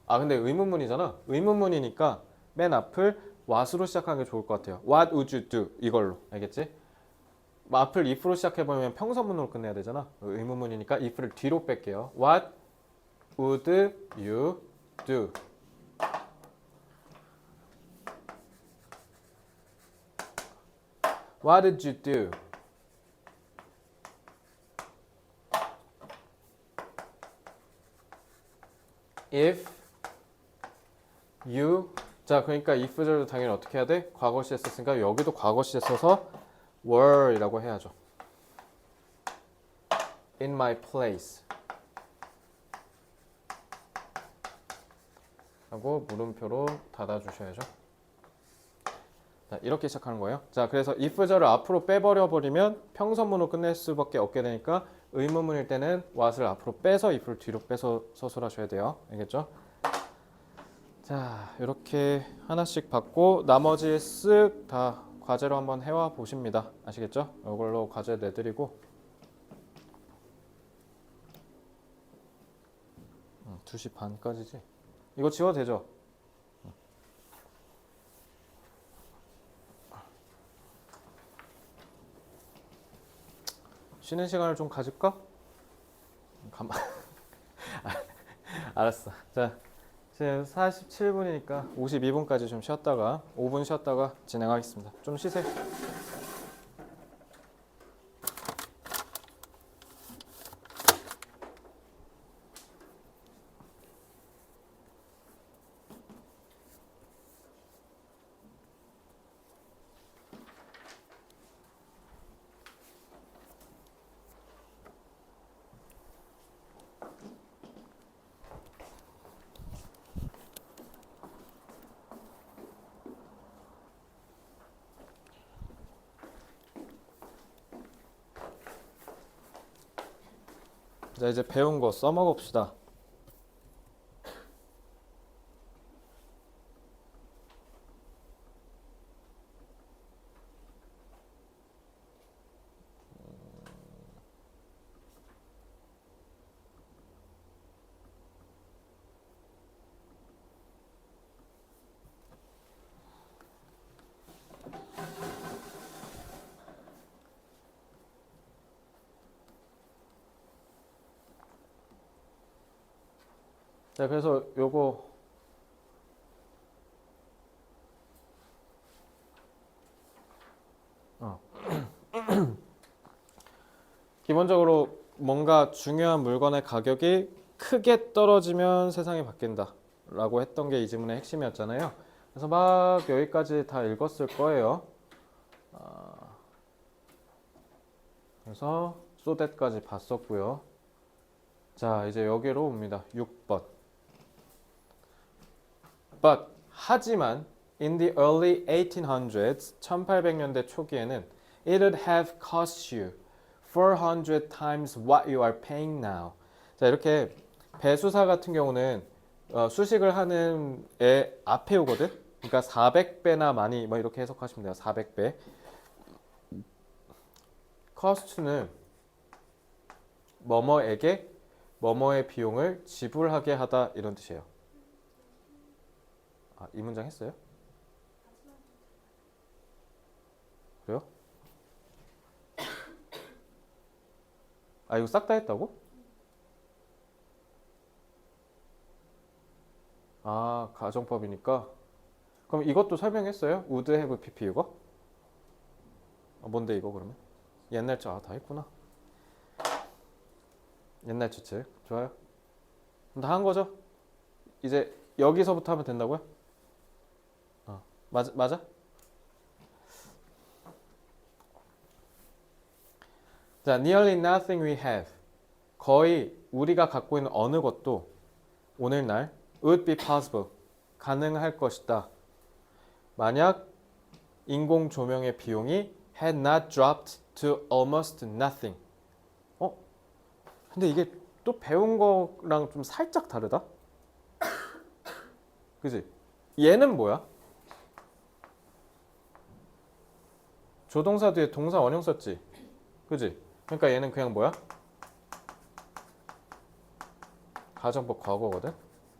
근데 의문문이잖아. 의문문이니까 맨 앞을 what으로 시작하는 게 좋을 것 같아요. What would you do? 이걸로. 알겠지? 앞을 if로 시작해보면 평서문으로 끝내야 되잖아. 의문문이니까 if를 뒤로 뺄게요. What would you do? What did you do? If you 자 그러니까 if절도 당연히 어떻게 해야 돼? 과거 시제 썼으니까 여기도 과거 시제 써서 were 이라고 해야죠. In my place 하고 물음표로 닫아주셔야죠. 자, 이렇게 시작하는 거예요. 자, 그래서 if절을 앞으로 빼버려 버리면 평서문으로 끝낼 수밖에 없게 되니까 의문문일 때는 what을 앞으로 빼서 if를 뒤로 빼서 서술하셔야 돼요. 알겠죠? 자, 이렇게 하나씩 받고 나머지 쓱 다 과제로 한번 해와 보십니다. 아시겠죠? 이걸로 과제 내드리고 2시 반까지지? 이거 지워도 되죠? 쉬는 시간을 좀 가질까? 가만. 알았어. 자, 지금 47분이니까 52분까지 좀 쉬었다가 5분 쉬었다가 진행하겠습니다. 좀 쉬세요. 자, 이제 배운 거 써먹어 봅시다. 자, 그래서 요거 기본적으로 뭔가 중요한 물건의 가격이 크게 떨어지면 세상이 바뀐다 라고 했던 게 이 지문의 핵심이었잖아요. 그래서 막 여기까지 다 읽었을 거예요. 그래서 so that까지 봤었고요. 자, 이제 여기로 옵니다. 6번. But 하지만 in the early 1800s 1800년대 초기에는 it would have cost you 400 times what you are paying now. 자, 이렇게 배수사 같은 경우는 수식을 하는 애 앞에 오거든. 그러니까 400배나 많이 뭐 이렇게 해석하시면 돼요. 400배. cost는 뭐뭐에게 뭐뭐의 비용을 지불하게 하다 이런 뜻이에요. 이 문장 했어요? 그래요? 이거 싹 다 했다고? 가정법이니까. 그럼 이것도 설명했어요? would have pp 이거? 뭔데 이거 그러면? 옛날 다 했구나. 옛날 추측. 좋아요. 다 한 거죠? 이제 여기서부터 하면 된다고요? 맞아? 자, nearly nothing we have. 거의 우리가 갖고 있는 어느 것도 오늘날 would be possible. 가능할 것이다. 만약 인공 조명의 비용이 had not dropped to almost nothing. 근데 이게 또 배운 거랑 좀 살짝 다르다? 그지? 얘는 뭐야? 조동사 뒤에 동사 원형 썼지? 그지? 그러니까 얘는 그냥 뭐야? 가정법 과거거든?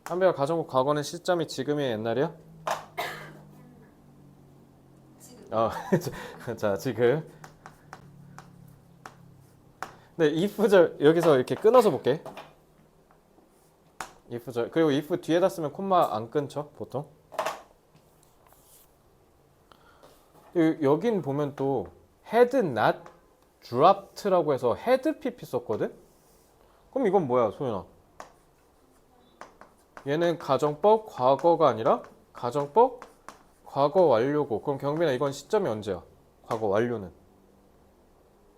한배가 가정법 과거는 시점이 지금이야 옛날이야? 어, 자 지금 네 if절 여기서 이렇게 끊어서 볼게 if절 그리고 if 뒤에다 쓰면 콤마 안 끊죠 보통 여긴 보면 또 had not dropped라고 해서 had pp 썼거든? 그럼 이건 뭐야 소연아? 얘는 가정법 과거가 아니라 가정법 과거 완료고 그럼 경빈아 이건 시점이 언제야? 과거 완료는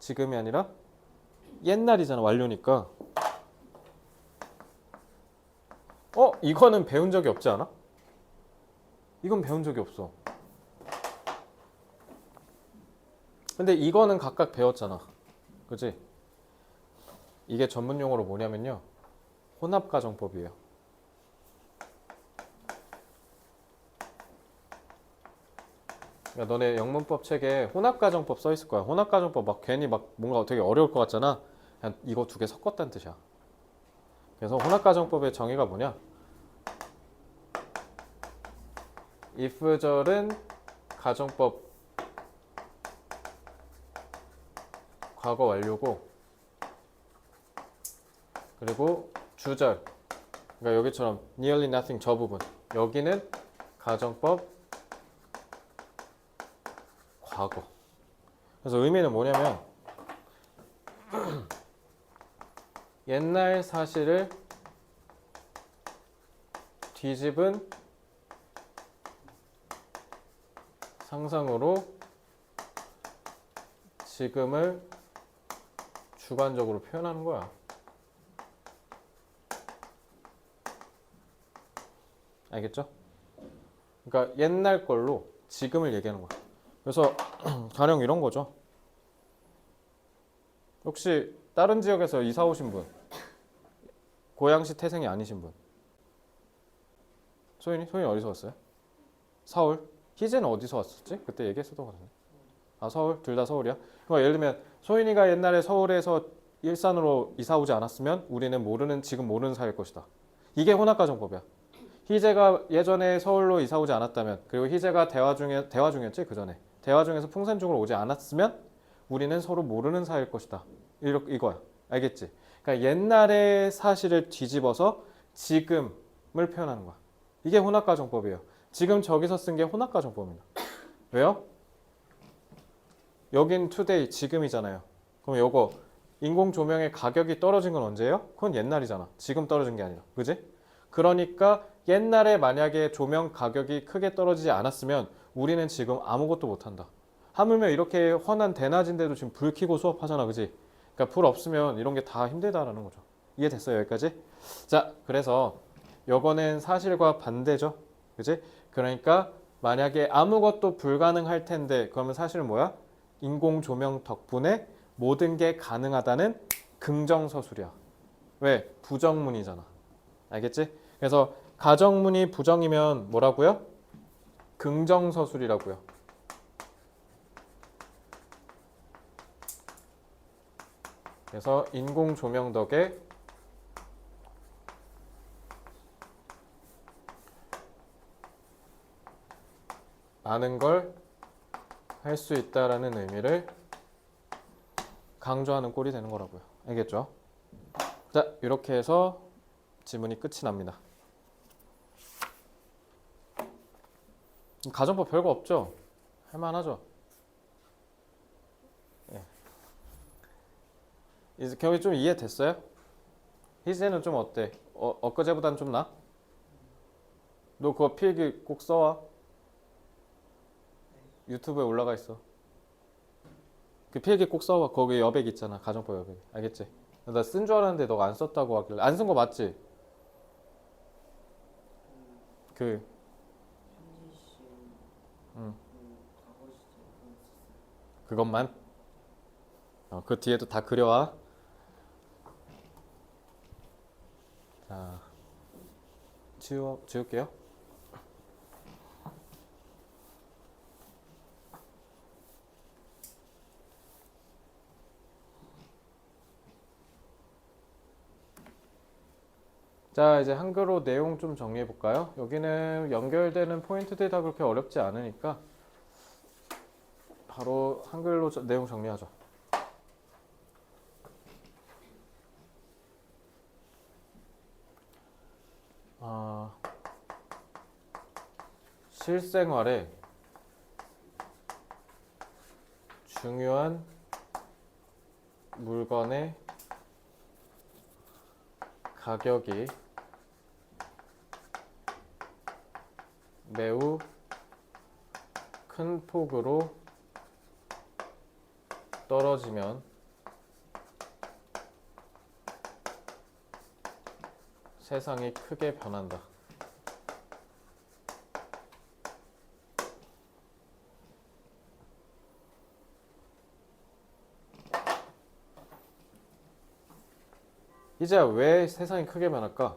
지금이 아니라 옛날이잖아 완료니까 이거는 배운 적이 없지 않아? 이건 배운 적이 없어 근데 이거는 각각 배웠잖아 그치? 이게 전문 용어로 뭐냐면요 혼합가정법이에요 그러니까 너네 영문법 책에 혼합가정법 써 있을 거야 혼합가정법 막 괜히 막 뭔가 되게 어려울 것 같잖아 그냥 이거 두 개 섞었다는 뜻이야 그래서 혼합가정법의 정의가 뭐냐 if절은 가정법 과거 완료고 그리고 주절 그러니까 여기처럼 nearly nothing 저 부분 여기는 가정법 과거 그래서 의미는 뭐냐면 옛날 사실을 뒤집은 상상으로 지금을 주관적으로 표현하는 거야. 알겠죠? 그러니까 옛날 걸로 지금을 얘기하는 거야. 그래서 가령 이런 거죠. 혹시 다른 지역에서 이사 오신 분, 고양시 태생이 아니신 분? 소윤이 어디서 왔어요? 서울? 희재는 어디서 왔었지? 그때 얘기했었던 것 같은데. 아 서울? 둘 다 서울이야? 그러니까 예를 들면 소윤이가 옛날에 서울에서 일산으로 이사 오지 않았으면 우리는 지금 모르는 사이일 것이다. 이게 혼합가정법이야. 희재가 예전에 서울로 이사 오지 않았다면 그리고 희재가 대화 중이었지 그 전에 대화 중에서 풍산 쪽으로 오지 않았으면 우리는 서로 모르는 사이일 것이다. 이거야. 알겠지? 그러니까 옛날의 사실을 뒤집어서 지금을 표현하는 거야. 이게 혼합가정법이에요. 지금 저기서 쓴 게 혼합가정법입니다. 왜요? 여긴 today 지금이잖아요. 그럼 요거 인공 조명의 가격이 떨어진 건 언제예요? 그건 옛날이잖아. 지금 떨어진 게 아니라. 그지? 그러니까 옛날에 만약에 조명 가격이 크게 떨어지지 않았으면 우리는 지금 아무것도 못한다. 하물며 이렇게 훤한 대낮인데도 지금 불 켜고 수업하잖아. 그지? 그러니까 불 없으면 이런 게 다 힘들다라는 거죠. 이해됐어요? 여기까지? 자, 그래서 요거는 사실과 반대죠. 그지? 그러니까 만약에 아무것도 불가능할 텐데 그러면 사실은 뭐야? 인공 조명 덕분에 모든 게 가능하다는 긍정서술이야. 왜? 부정문이잖아. 알겠지? 그래서 가정문이 부정이면 뭐라고요? 긍정서술이라고요. 그래서 인공 조명 덕에 많은 걸 할 수 있다라는 의미를 강조하는 꼴이 되는 거라고요. 알겠죠? 자, 이렇게 해서 지문이 끝이 납니다. 가정법 별거 없죠? 할만하죠? 예. 이제 경이 좀 이해됐어요? 희재는 좀 어때? 엊그제보단 좀 나? 너 그거 필기 꼭 써와. 유튜브에 올라가 있어. 그 필기 꼭 써와. 거기 여백 있잖아. 가정법 여백. 알겠지? 나 쓴 줄 알았는데 너가 안 썼다고 하길래. 안 쓴 거 맞지? 그 그것만? 그 뒤에도 다 그려와. 자, 지울게요. 자, 이제 한글로 내용 좀 정리해 볼까요? 여기는 연결되는 포인트들이 다 그렇게 어렵지 않으니까 바로 한글로 내용 정리하죠. 아, 실생활에 중요한 물건의 가격이 매우 큰 폭으로 떨어지면 세상이 크게 변한다. 이제 왜 세상이 크게 변할까?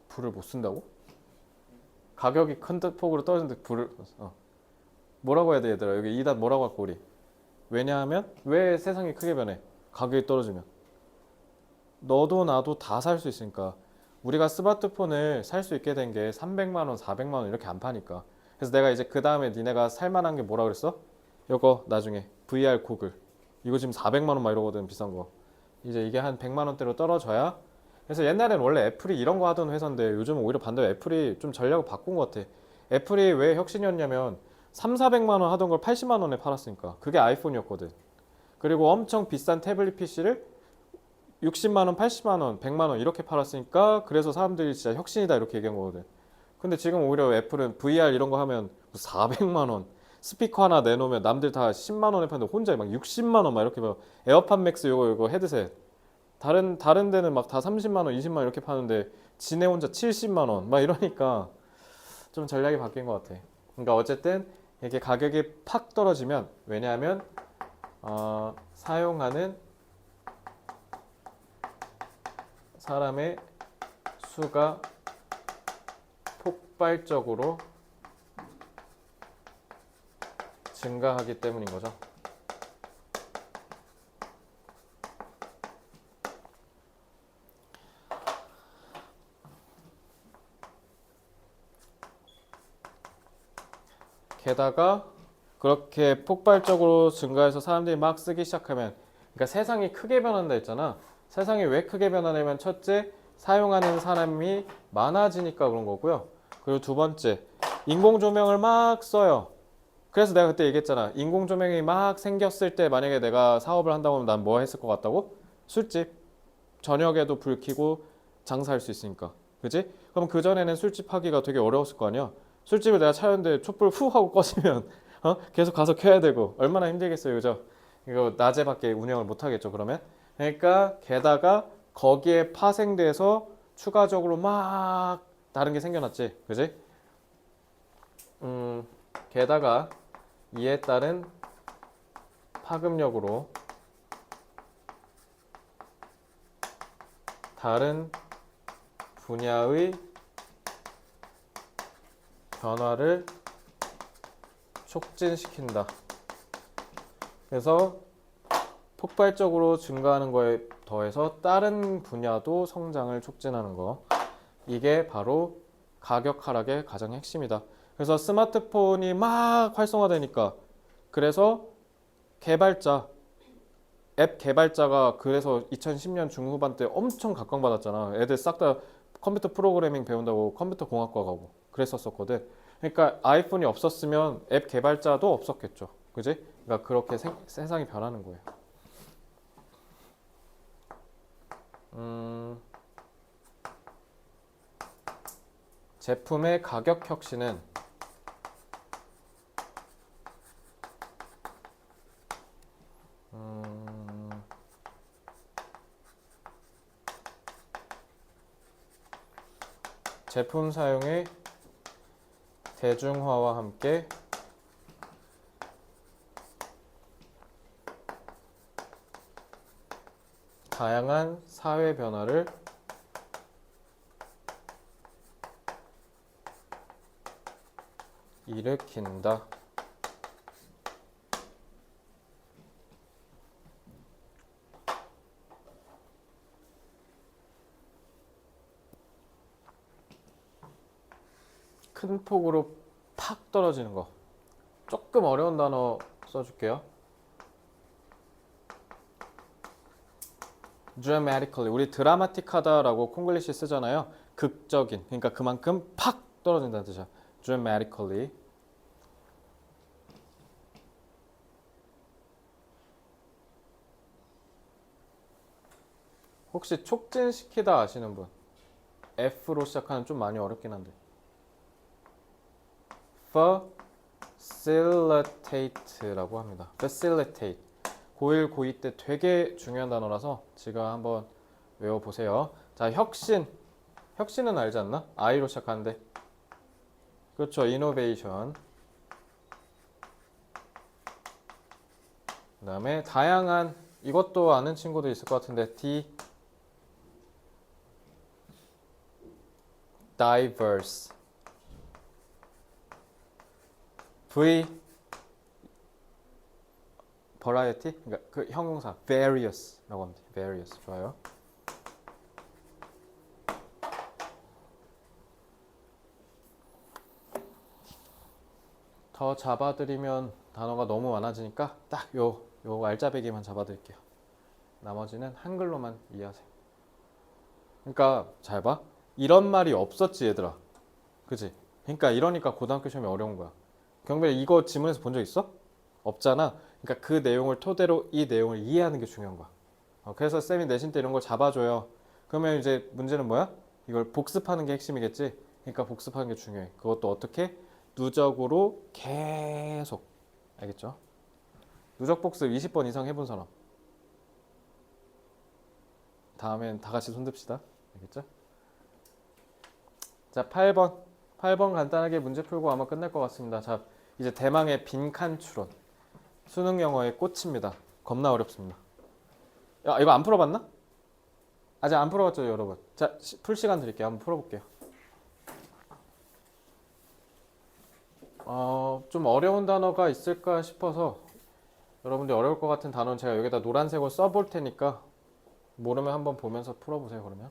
불을 못 쓴다고? 가격이 큰 폭으로 떨어지는데 불을 뭐라고 해야 돼 얘들아? 여기 2단 뭐라고 할까 우리? 왜냐하면 왜 세상이 크게 변해? 가격이 떨어지면 너도 나도 다 살 수 있으니까. 우리가 스마트폰을 살 수 있게 된 게 300만 원, 400만 원 이렇게 안 파니까. 그래서 내가 이제 그 다음에 니네가 살 만한 게 뭐라 그랬어? 이거 나중에 VR 고글. 이거 지금 400만 원 막 이러거든 비싼 거. 이제 이게 한 100만 원대로 떨어져야. 그래서 옛날엔 원래 애플이 이런 거 하던 회사인데 요즘은 오히려 반대로 애플이 좀 전략을 바꾼 것 같아. 애플이 왜 혁신이었냐면 3, 400만 원 하던 걸 80만 원에 팔았으니까. 그게 아이폰이었거든. 그리고 엄청 비싼 태블릿 PC를 60만 원, 80만 원, 100만 원 이렇게 팔았으니까 그래서 사람들이 진짜 혁신이다 이렇게 얘기한 거거든. 근데 지금 오히려 애플은 VR 이런 거 하면 400만 원 스피커 하나 내놓으면 남들 다 10만 원에 파는데 혼자 막 60만 원 막 이렇게 막 에어팟 맥스 요거 헤드셋 다른 데는 막 다 30만 원, 20만 원 이렇게 파는데 지네 혼자 70만 원 막 이러니까 좀 전략이 바뀐 것 같아. 그러니까 어쨌든 이렇게 가격이 팍 떨어지면 왜냐하면 사용하는 사람의 수가 폭발적으로 증가하기 때문인 거죠. 게다가 그렇게 폭발적으로 증가해서 사람들이 막 쓰기 시작하면 그러니까 세상이 크게 변한다 했잖아. 세상이 왜 크게 변하냐면 첫째, 사용하는 사람이 많아지니까 그런 거고요. 그리고 두 번째, 인공 조명을 막 써요. 그래서 내가 그때 얘기했잖아. 인공 조명이 막 생겼을 때 만약에 내가 사업을 한다고 하면 난 뭐 했을 것 같다고? 술집. 저녁에도 불 켜고 장사할 수 있으니까. 그지? 그럼 그전에는 술집 하기가 되게 어려웠을 거 아니야? 술집을 내가 차렸는데 촛불 후 하고 꺼지면 계속 가서 켜야 되고 얼마나 힘들겠어요. 그죠? 이거 낮에밖에 운영을 못 하겠죠, 그러면? 그러니까 게다가 거기에 파생돼서 추가적으로 막 다른 게 생겨났지. 그지? 게다가 이에 따른 파급력으로 다른 분야의 변화를 촉진시킨다. 그래서 폭발적으로 증가하는 거에 더해서 다른 분야도 성장을 촉진하는 거. 이게 바로 가격 하락의 가장 핵심이다. 그래서 스마트폰이 막 활성화되니까 그래서 앱 개발자가 그래서 2010년 중후반 때 엄청 각광받았잖아. 애들 싹 다 컴퓨터 프로그래밍 배운다고 컴퓨터 공학과 가고 그랬었거든. 그러니까 아이폰이 없었으면 앱 개발자도 없었겠죠. 그지? 그러니까 그렇게 세상이 변하는 거예요. 제품의 가격 혁신은 제품 사용의 대중화와 함께 다양한 사회 변화를 일으킨다. 큰 폭으로 팍 떨어지는 거. 조금 어려운 단어 써줄게요. dramatically. 우리 드라마틱하다라고 콩글리시 쓰잖아요. 극적인. 그러니까 그만큼 팍 떨어진다는 뜻이야. dramatically. 혹시 촉진시키다 아시는 분? F로 시작하는 좀 많이 어렵긴 한데. facilitate라고 합니다. facilitate. 고1, 고2 때 되게 중요한 단어라서 지금 한번 외워보세요. 자, 혁신. 혁신은 알지 않나? I로 시작하는데. 그렇죠. innovation. 그 다음에 다양한. 이것도 아는 친구도 있을 것 같은데 D. diverse. V. variety. 그러니까 그 형용사 various라고 합니다. various. 좋아요. 더 잡아드리면 단어가 너무 많아지니까 딱 요 알짜배기만 잡아드릴게요. 나머지는 한글로만 이해하세요. 그러니까 잘 봐. 이런 말이 없었지 얘들아. 그지? 그러니까 이러니까 고등학교 시험이 어려운 거야. 경배 이거 지문에서 본 적 있어? 없잖아. 그러니까 그 내용을 토대로 이 내용을 이해하는 게 중요한 거야. 그래서 쌤이 내신 때 이런 걸 잡아줘요. 그러면 이제 문제는 뭐야? 이걸 복습하는 게 핵심이겠지? 그러니까 복습하는 게 중요해. 그것도 어떻게? 누적으로 계속. 알겠죠? 누적 복습 20번 이상 해본 사람. 다음엔 다 같이 손듭시다. 알겠죠? 자, 8번. 8번 간단하게 문제 풀고 아마 끝날 것 같습니다. 자, 이제 대망의 빈칸 추론. 수능 영어의 꽃입니다. 겁나 어렵습니다. 야, 이거 안 풀어봤나? 아직 안 풀어봤죠, 여러분? 자, 풀 시간 드릴게요. 한번 풀어볼게요. 좀 어려운 단어가 있을까 싶어서 여러분들 어려울 것 같은 단어는 제가 여기다 노란색으로 써볼 테니까 모르면 한번 보면서 풀어보세요, 그러면.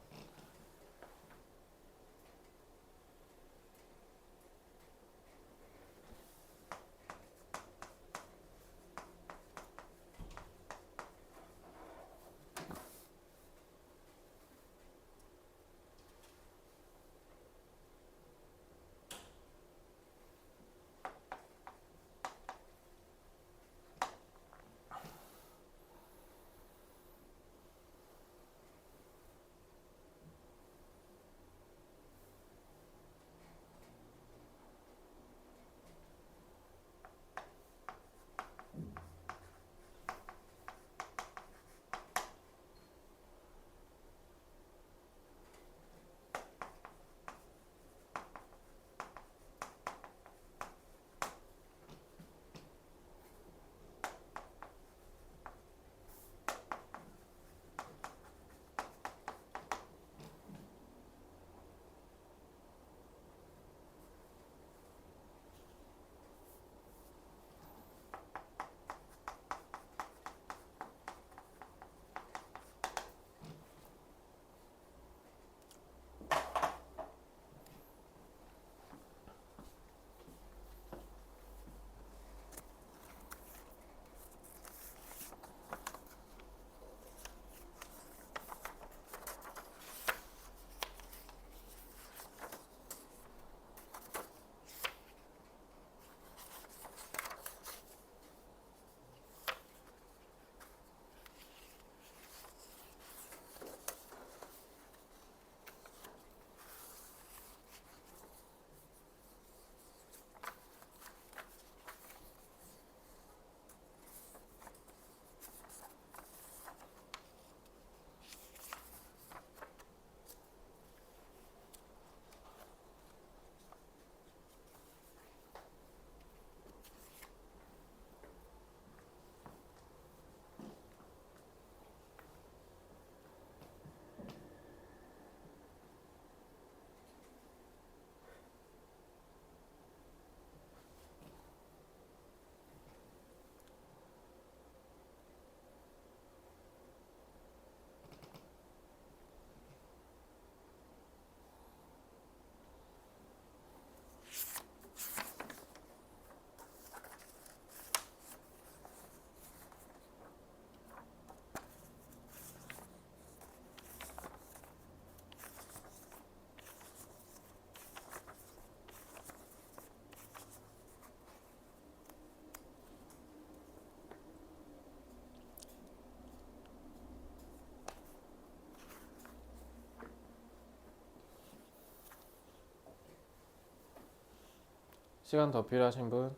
시간 더 필요하신 분?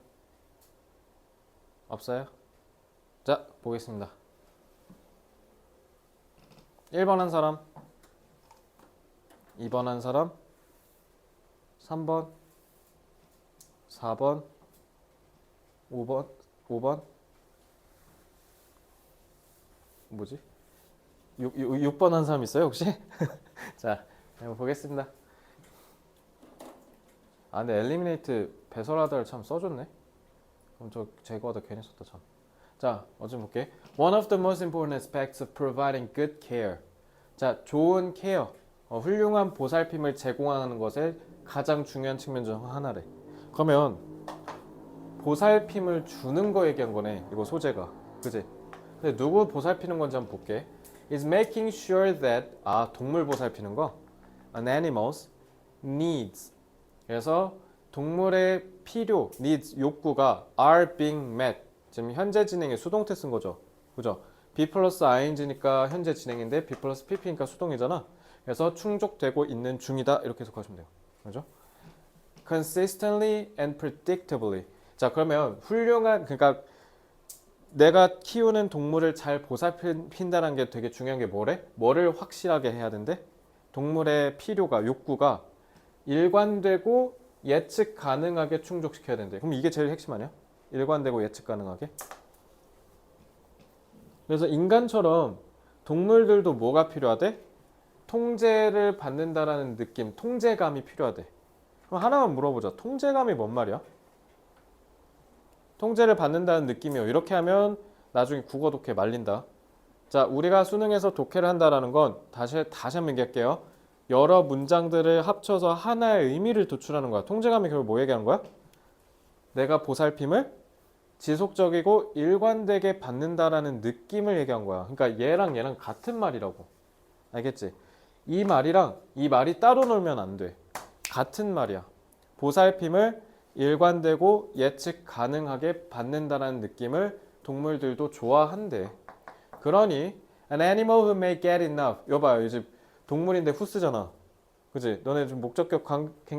없어요? 자, 보겠습니다. 1번 한 사람, 2번 한 사람, 3번, 4번, 5번, 뭐지? 6번 한 사람 있어요, 혹시? 자, 한번 보겠습니다. 아, 근데 엘리미네이트 배설하다를 참 써줬네. 그럼 저 제거하다 괜히 썼다 참. 자, 어제 볼게. One of the most important aspects of providing good care. 자, 좋은 케어, 훌륭한 보살핌을 제공하는 것의 가장 중요한 측면 중 하나래. 그러면 보살핌을 주는 거 얘기한 거네. 이거 소재가, 그지? 근데 누구 보살피는 건지 한번 볼게. Is making sure that 동물 보살피는 거. An animal's needs. 그래서 동물의 필요, needs, 욕구가 are being met. 지금 현재 진행에 수동태 쓴 거죠. 그죠? be 플러스 ing니까 현재 진행인데 be 플러스 pp니까 수동이잖아. 그래서 충족되고 있는 중이다. 이렇게 해석하시면 돼요. 그죠? consistently and predictably. 자, 그러면 훌륭한, 그러니까 내가 키우는 동물을 잘 보살핀다는 게 되게 중요한 게 뭐래? 뭐를 확실하게 해야 된대? 동물의 필요가, 욕구가 일관되고 예측 가능하게 충족시켜야 된대. 그럼 이게 제일 핵심 아니야? 일관되고 예측 가능하게. 그래서 인간처럼 동물들도 뭐가 필요하대? 통제를 받는다라는 느낌, 통제감이 필요하대. 그럼 하나만 물어보자. 통제감이 뭔 말이야? 통제를 받는다는 느낌이요. 이렇게 하면 나중에 국어 독해 말린다. 자, 우리가 수능에서 독해를 한다라는 건 다시 한번 얘기할게요. 여러 문장들을 합쳐서 하나의 의미를 도출하는 거야. 통제감이 결국 뭐 얘기하는 거야? 내가 보살핌을 지속적이고 일관되게 받는다라는 느낌을 얘기한 거야. 그러니까 얘랑 같은 말이라고. 알겠지? 이 말이랑 이 말이 따로 놀면 안 돼. 같은 말이야. 보살핌을 일관되고 예측 가능하게 받는다라는 느낌을 동물들도 좋아한대. 그러니 an animal who may get enough. 이거 봐요. 이제 동물인데 후스잖아. 그지? 너네 좀 목적격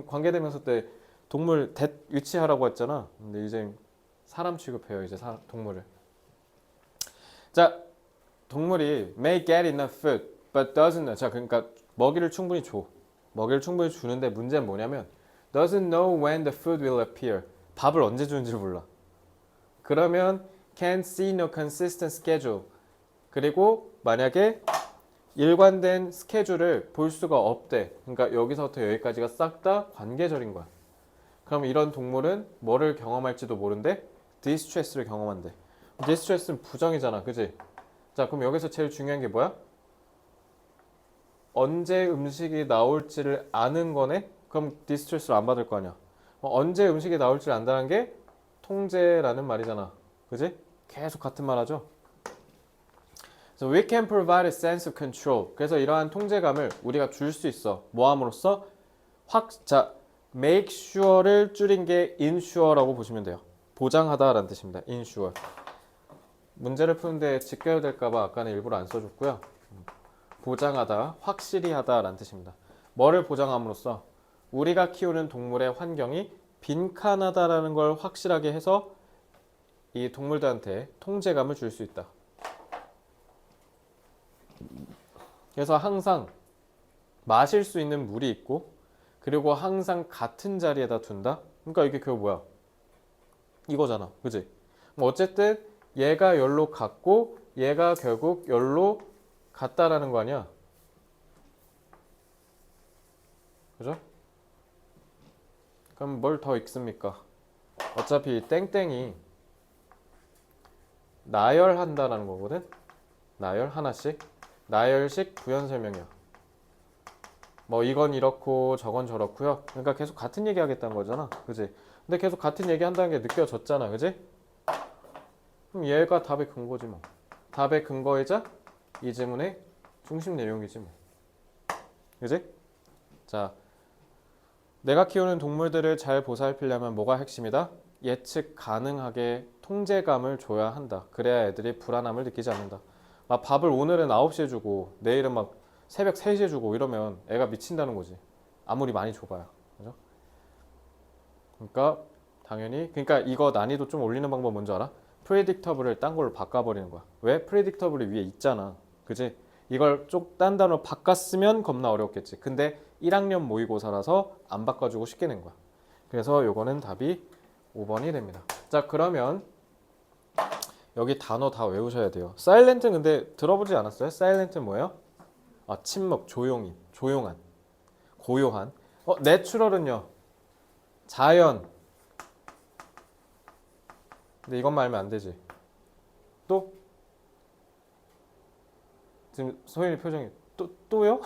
관계대명사 때 동물 that 위치하라고 했잖아. 근데 이제 사람 취급해요. 이제 동물을. 자, 동물이 may get enough food but doesn't. 자, 그러니까 먹이를 충분히 줘. 먹이를 충분히 주는데 문제는 뭐냐면 doesn't know when the food will appear. 밥을 언제 주는지 몰라. 그러면 can see no consistent schedule. 그리고 만약에 일관된 스케줄을 볼 수가 없대. 그러니까 여기서부터 여기까지가 싹 다 관계절인 거야. 그럼 이런 동물은 뭐를 경험할지도 모른대? 디스트레스를 경험한대. 디스트레스는 부정이잖아. 그지? 자, 그럼 여기서 제일 중요한 게 뭐야? 언제 음식이 나올지를 아는 거네? 그럼 디스트레스를 안 받을 거 아니야. 언제 음식이 나올지를 안다는 게 통제라는 말이잖아. 그지? 계속 같은 말 하죠? So we can provide a sense of control. 그래서 이러한 통제감을 우리가 줄 수 있어. 뭐 함으로써? 자, make sure를 줄인 게 insure라고 보시면 돼요. 보장하다라는 뜻입니다. ensure. 문제를 푸는데 직결될까봐 아까는 일부러 안 써줬고요. 보장하다, 확실히 하다라는 뜻입니다. 뭐를 보장함으로써? 우리가 키우는 동물의 환경이 빈칸하다라는 걸 확실하게 해서 이 동물들한테 통제감을 줄 수 있다. 그래서 항상 마실 수 있는 물이 있고 그리고 항상 같은 자리에다 둔다? 그러니까 이게 결국 뭐야? 이거잖아. 그지? 어쨌든 얘가 열로 갔고 얘가 결국 열로 갔다라는 거 아니야? 그죠? 그럼 뭘 더 읽습니까? 어차피 땡땡이 나열한다라는 거거든? 나열 하나씩. 나열식 부연 설명이야. 뭐 이건 이렇고 저건 저렇고요. 그러니까 계속 같은 얘기 하겠다는 거잖아. 그지? 근데 계속 같은 얘기 한다는 게 느껴졌잖아. 그지? 그럼 얘가 답의 근거지 뭐. 답의 근거이자 이 지문의 중심 내용이지 뭐. 그지? 자, 내가 키우는 동물들을 잘 보살피려면 뭐가 핵심이다? 예측 가능하게 통제감을 줘야 한다. 그래야 애들이 불안함을 느끼지 않는다. 막 밥을 오늘은 9시에 주고 내일은 막 새벽 3시에 주고 이러면 애가 미친다는 거지. 아무리 많이 줘봐야. 그죠? 그러니까 당연히. 그러니까 이거 난이도 좀 올리는 방법 뭔지 알아? predictable을 딴 걸로 바꿔버리는 거야. 왜? predictable이 위에 있잖아. 그지? 이걸 쪽 딴 단어로 바꿨으면 겁나 어렵겠지. 근데 1학년 모의고사라서 안 바꿔주고 쉽게 낸 거야. 그래서 요거는 답이 5번이 됩니다. 자, 그러면 여기 단어 다 외우셔야 돼요. 사일렌트는 근데 들어보지 않았어요? 사일렌트는 뭐예요? 아, 침묵, 조용히, 조용한, 고요한. 내추럴은요? 자연. 근데 이것만 알면 안 되지. 또? 지금 소연이 표정이 또요?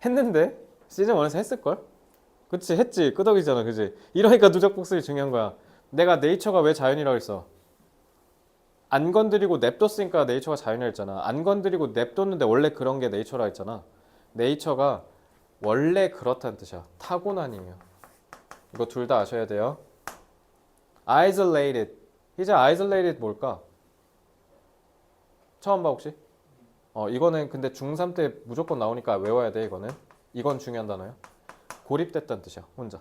했는데? 시즌 1에서 했을걸? 그치, 했지. 끄덕이잖아, 그치? 이러니까 누적 복습이 중요한 거야. 내가 네이처가 왜 자연이라고 했어? 안 건드리고 냅뒀으니까 네이처가 자연이라 했잖아. 안 건드리고 냅뒀는데 원래 그런 게 네이처라 했잖아. 네이처가 원래 그렇다는 뜻이야. 타고난이에요. 이거 둘 다 아셔야 돼요. isolated. 이제 isolated 뭘까? 처음 봐 혹시? 이거는 근데 중3 때 무조건 나오니까 외워야 돼 이거는. 이건 중요한 단어예요. 고립됐다는 뜻이야. 혼자.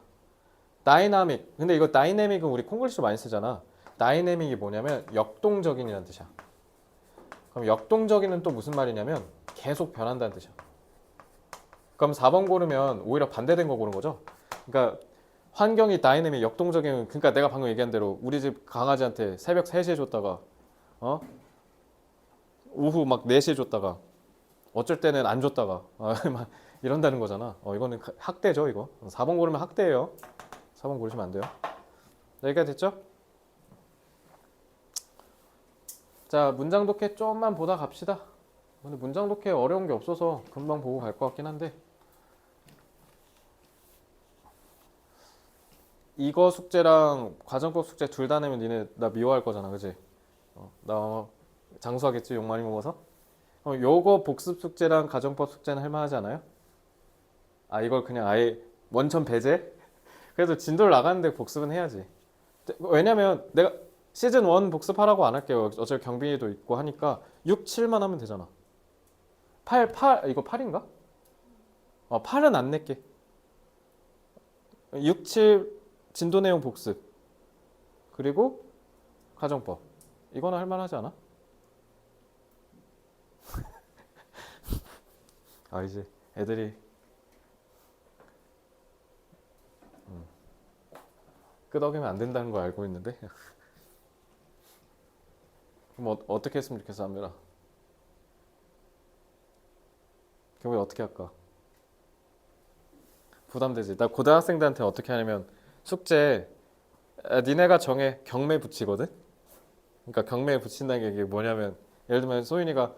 다이나믹. 근데 이거 다이내믹은 우리 콩글리시로 많이 쓰잖아. 다이내믹이 뭐냐면 역동적인이라는 뜻이야. 그럼 역동적인은 또 무슨 말이냐면 계속 변한다는 뜻이야. 그럼 4번 고르면 오히려 반대된 거 고른 거죠. 그러니까 환경이 다이내믹 역동적인, 그러니까 내가 방금 얘기한 대로 우리 집 강아지한테 새벽 3시에 줬다가 오후 막 4시에 줬다가 어쩔 때는 안 줬다가 막 이런다는 거잖아. 이거는 학대죠 이거. 4번 고르면 학대예요. 4번 고르시면 안 돼요. 여기까지 됐죠? 자, 문장 독해 좀만 보다 갑시다. 근데 문장 독해 어려운 게 없어서 금방 보고 갈 것 같긴 한데, 이거 숙제랑 과정법 숙제 둘 다 내면 니네 나 미워할 거잖아, 그지? 나 장수하겠지, 욕 많이 먹어서? 요거 복습 숙제랑 가정법 숙제는 할만하지 않아요? 아, 이걸 그냥 아예 원천 배제? 그래도 진도를 나가는데 복습은 해야지. 왜냐면 내가 시즌 1 복습하라고 안 할게요. 어차피 경비도 있고 하니까 6, 7만 하면 되잖아. 8, 이거 8인가? 8은 안 낼게. 6, 7 진도 내용 복습. 그리고 가정법. 이거는 할만하지 않아? 이제 애들이 끄덕이면 안 된다는 거 알고 있는데. 그럼 어떻게 했으면 좋겠어, 한별아? 경비 어떻게 할까? 부담되지. 나 고등학생들한테 어떻게 하냐면 숙제 니네가 정해 경매 붙이거든. 그러니까 경매에 붙인다는 게 이게 뭐냐면 예를 들면 소윤이가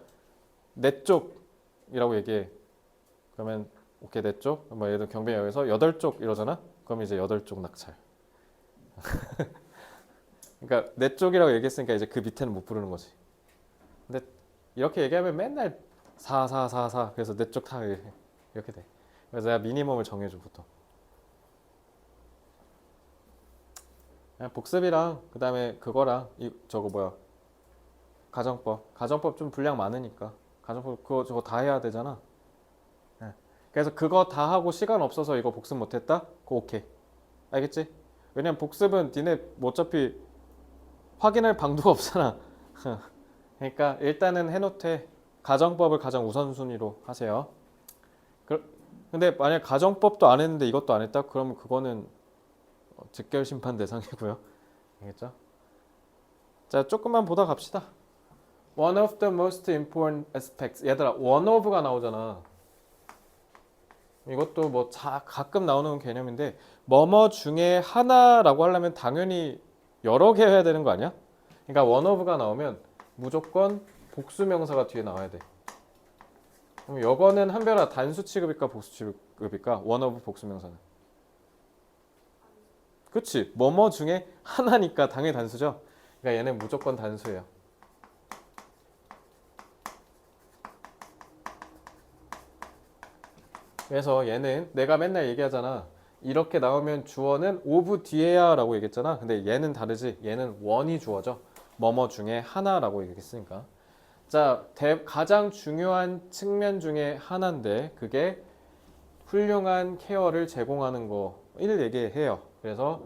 내 쪽이라고 얘기해. 그러면 오케이 내 쪽. 뭐 예를 들어 경매역에서 8쪽 이러잖아. 그럼 이제 8쪽 낙찰. 그러니까 내 쪽이라고 얘기했으니까 이제 그 밑에는 못 부르는 거지. 근데 이렇게 얘기하면 맨날 4, 4, 4, 4 그래서 내 쪽 다 이렇게 돼. 그래서 내가 미니멈을 정해줘 보통. 그냥 복습이랑 그 다음에 그거랑 저거 뭐야 가정법 좀 분량 많으니까 가정법 그거 저거 다 해야 되잖아. 네. 그래서 그거 다 하고 시간 없어서 이거 복습 못했다? 그거 오케이. 알겠지? 왜냐면 복습은 니네 뭐 어차피 확인할 방도가 없잖아. 그러니까 일단은 해놓되 가정법을 가장 우선순위로 하세요. 근데 만약 가정법도 안 했는데 이것도 안 했다? 그러면 그거는 직결 심판 대상이고요. 알겠죠? 자, 조금만 보다 갑시다. One of the most important aspects. 얘들아, one of가 나오잖아. 이것도 뭐 가끔 나오는 개념인데 뭐뭐 중에 하나라고 하려면 당연히 여러 개 해야 되는 거 아니야? 그러니까 one of가 나오면 무조건 복수명사가 뒤에 나와야 돼. 그럼 이거는 한별아 단수 취급일까 복수 취급일까? one of 복수명사는. 그치? 뭐뭐 중에 하나니까 당연히 단수죠. 그러니까 얘는 무조건 단수예요. 그래서 얘는 내가 맨날 얘기하잖아. 이렇게 나오면 주어는 of 뒤에야 라고 얘기했잖아. 근데 얘는 다르지. 얘는 one이 주어죠. 뭐뭐 중에 하나라고 얘기했으니까. 자, 가장 중요한 측면 중에 하나인데 그게 훌륭한 케어를 제공하는 거를 얘기해요. 그래서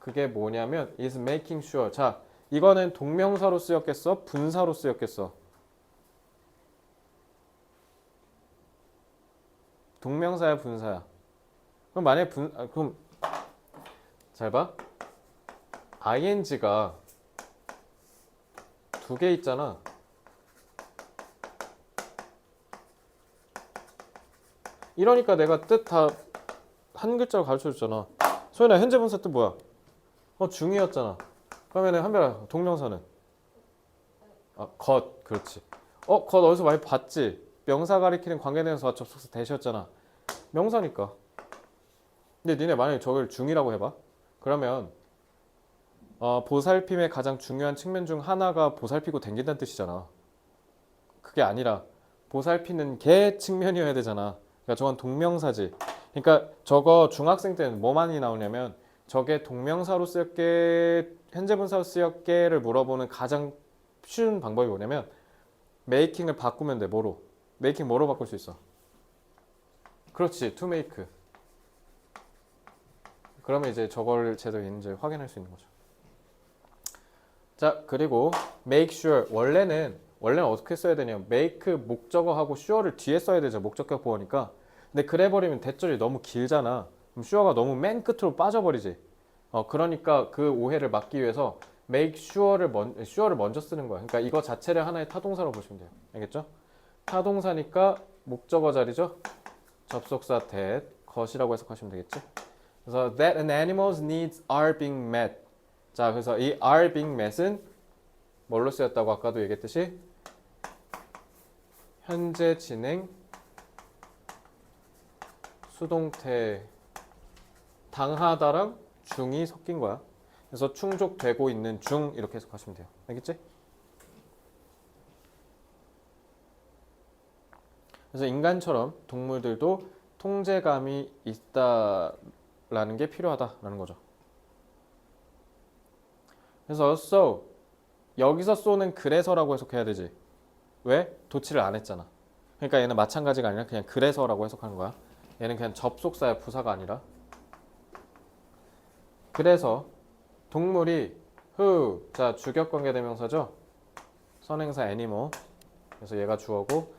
그게 뭐냐면 is making sure. 자, 이거는 동명사로 쓰였겠어? 분사로 쓰였겠어? 동명사야, 분사야? 그럼 만약에 그럼 잘 봐. ing가 두 개 있잖아. 이러니까 내가 뜻 다 한 글자로 가르쳐줬잖아. 소연아, 현재 분사 뜻 뭐야? 중이었잖아. 그러면은 한별아, 동명사는? 것. 그렇지. 것 어디서 많이 봤지? 명사 가리키는 관계대명사 접속사 대시였잖아. 명사니까. 근데 니네 만약에 저걸 중이라고 해봐. 그러면 보살핌의 가장 중요한 측면 중 하나가 보살피고 댕긴다는 뜻이잖아. 그게 아니라 보살피는 개 측면이어야 되잖아. 그러니까 저건 동명사지. 그러니까 저거 중학생 때는 뭐 많이 나오냐면 저게 동명사로 쓰였게 현재 분사로 쓰였게를 물어보는 가장 쉬운 방법이 뭐냐면 making을 바꾸면 돼. 뭐로? making 뭐로 바꿀 수 있어? 그렇지. to make. 그러면 이제 저걸 제대로 있는지 확인할 수 있는 거죠. 자, 그리고 make sure. 원래는 어떻게 써야 되냐면 make 목적어하고 sure를 뒤에 써야 되죠. 목적격 보어니까. 근데 그래 버리면 대절이 너무 길잖아. 그럼 sure가 너무 맨 끝으로 빠져버리지. 그러니까 그 오해를 막기 위해서 make sure를 먼저 쓰는 거야. 그러니까 이거 자체를 하나의 타동사로 보시면 돼요. 알겠죠? 타동사니까 목적어 자리죠. 접속사 that 것이라고 해석하시면 되겠지. 그래서 that an animal's needs are being met. 자, 그래서 이 are being met은 뭘로 쓰였다고 아까도 얘기했듯이 현재 진행 수동태 당하다랑 중이 섞인 거야. 그래서 충족되고 있는 중 이렇게 해석하시면 돼요. 알겠지? 그래서 인간처럼 동물들도 통제감이 있다라는 게 필요하다라는 거죠. 그래서 so 여기서 so는 그래서라고 해석해야 되지. 왜? 도치를 안 했잖아. 그러니까 얘는 마찬가지가 아니라 그냥 그래서라고 해석하는 거야. 얘는 그냥 접속사야, 부사가 아니라. 그래서 동물이 who, 자 주격관계 대명사죠. 선행사 animal. 그래서 얘가 주어고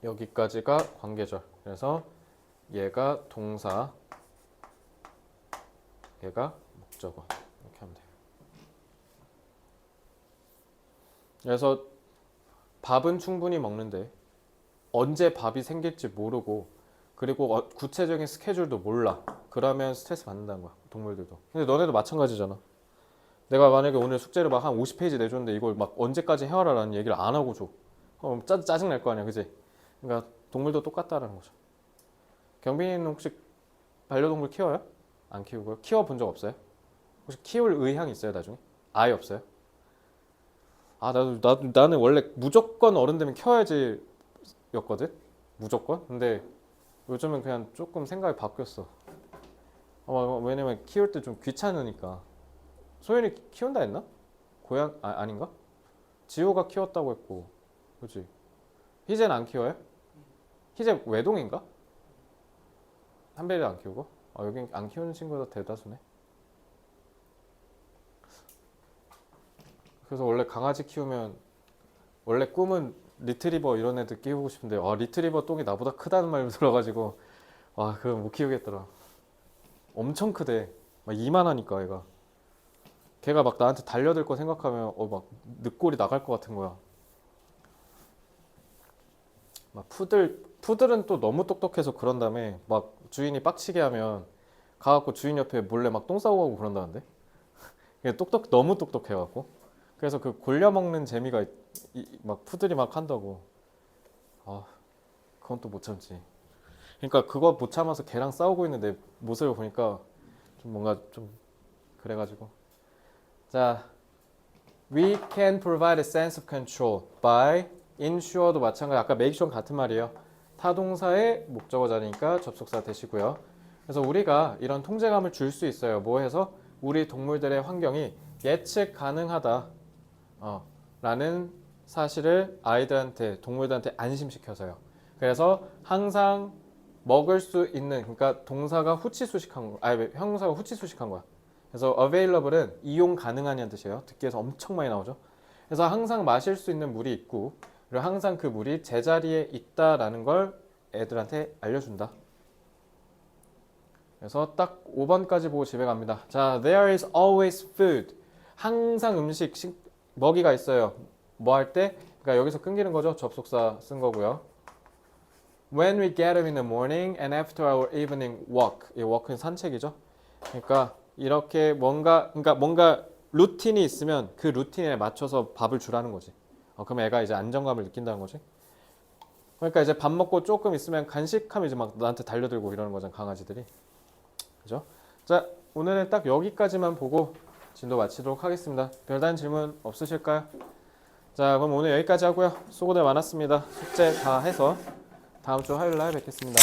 여기까지가 관계절. 그래서 얘가 동사, 얘가 목적어. 이렇게 하면 돼요. 그래서 밥은 충분히 먹는데 언제 밥이 생길지 모르고 그리고 구체적인 스케줄도 몰라. 그러면 스트레스 받는다는 거야. 동물들도. 근데 너네도 마찬가지잖아. 내가 만약에 오늘 숙제를 막 한 50페이지 내줬는데 이걸 막 언제까지 해와라라는 얘기를 안 하고 줘. 그럼 짜증 날 거 아니야, 그지? 그러니까 동물도 똑같다라는 거죠. 경빈이는 혹시 반려동물 키워요? 안 키우고요? 키워본 적 없어요? 혹시 키울 의향 있어요, 나중에? 아예 없어요? 나는 원래 무조건 어른 되면 키워야지 였거든? 무조건? 근데 요즘은 그냥 조금 생각이 바뀌었어. 왜냐면 키울 때 좀 귀찮으니까. 소연이 키운다 했나? 아닌가? 지호가 키웠다고 했고, 그렇지? 희재는 안 키워요? 희재 외동인가? 한별이도 안 키우고? 여긴 안 키우는 친구가 대다수네. 그래서 원래 강아지 키우면 원래 꿈은 리트리버 이런 애들 키우고 싶은데 리트리버 똥이 나보다 크다는 말 들어가지고 그거 못 키우겠더라. 엄청 크대. 막 이만하니까 얘가. 걔가 막 나한테 달려들 거 생각하면 막 늑골이 나갈 것 같은 거야. 막 푸들은 또 너무 똑똑해서 그런 다음에 막 주인이 빡치게 하면 가갖고 주인 옆에 몰래 막 똥 싸고 가고 그런다는데. 너무 똑똑해갖고. 그래서 그 골려 먹는 재미가 막 푸들이 막 한다고. 그건 또 못 참지. 그러니까 그거 못 참아서 걔랑 싸우고 있는 내 모습을 보니까 좀 뭔가 좀 그래가지고. 자, we can provide a sense of control by ensure도 마찬가지. 아까 make sure 같은 말이에요. 타동사의 목적어 자리니까 접속사 되시고요. 그래서 우리가 이런 통제감을 줄 수 있어요. 뭐 해서? 우리 동물들의 환경이 예측 가능하다 라는 사실을 동물들한테 안심시켜서요. 그래서 항상 먹을 수 있는, 그러니까 동사가 후치수식한 거, 아니 형용사가 후치수식한 거야. 그래서 available은 이용 가능한이란 뜻이에요. 듣기에서 엄청 많이 나오죠. 그래서 항상 마실 수 있는 물이 있고, 그리고 항상 그 물이 제자리에 있다라는 걸 애들한테 알려준다. 그래서 딱 5번까지 보고 집에 갑니다. 자, there is always food. 항상 음식, 먹이가 있어요. 뭐 할 때? 그러니까 여기서 끊기는 거죠. 접속사 쓴 거고요. When we get up in the morning and after our evening walk. 이 walk는 산책이죠. 그러니까 이렇게 뭔가 루틴이 있으면 그 루틴에 맞춰서 밥을 주라는 거지. 그럼 애가 이제 안정감을 느낀다는 거지. 그러니까 이제 밥 먹고 조금 있으면 간식하면 이제 막 나한테 달려들고 이러는 거잖아, 강아지들이. 그죠? 자, 오늘은 딱 여기까지만 보고 진도 마치도록 하겠습니다. 별다른 질문 없으실까요? 자, 그럼 오늘 여기까지 하고요. 수고들 많았습니다. 숙제 다 해서 다음 주 화요일 날 뵙겠습니다.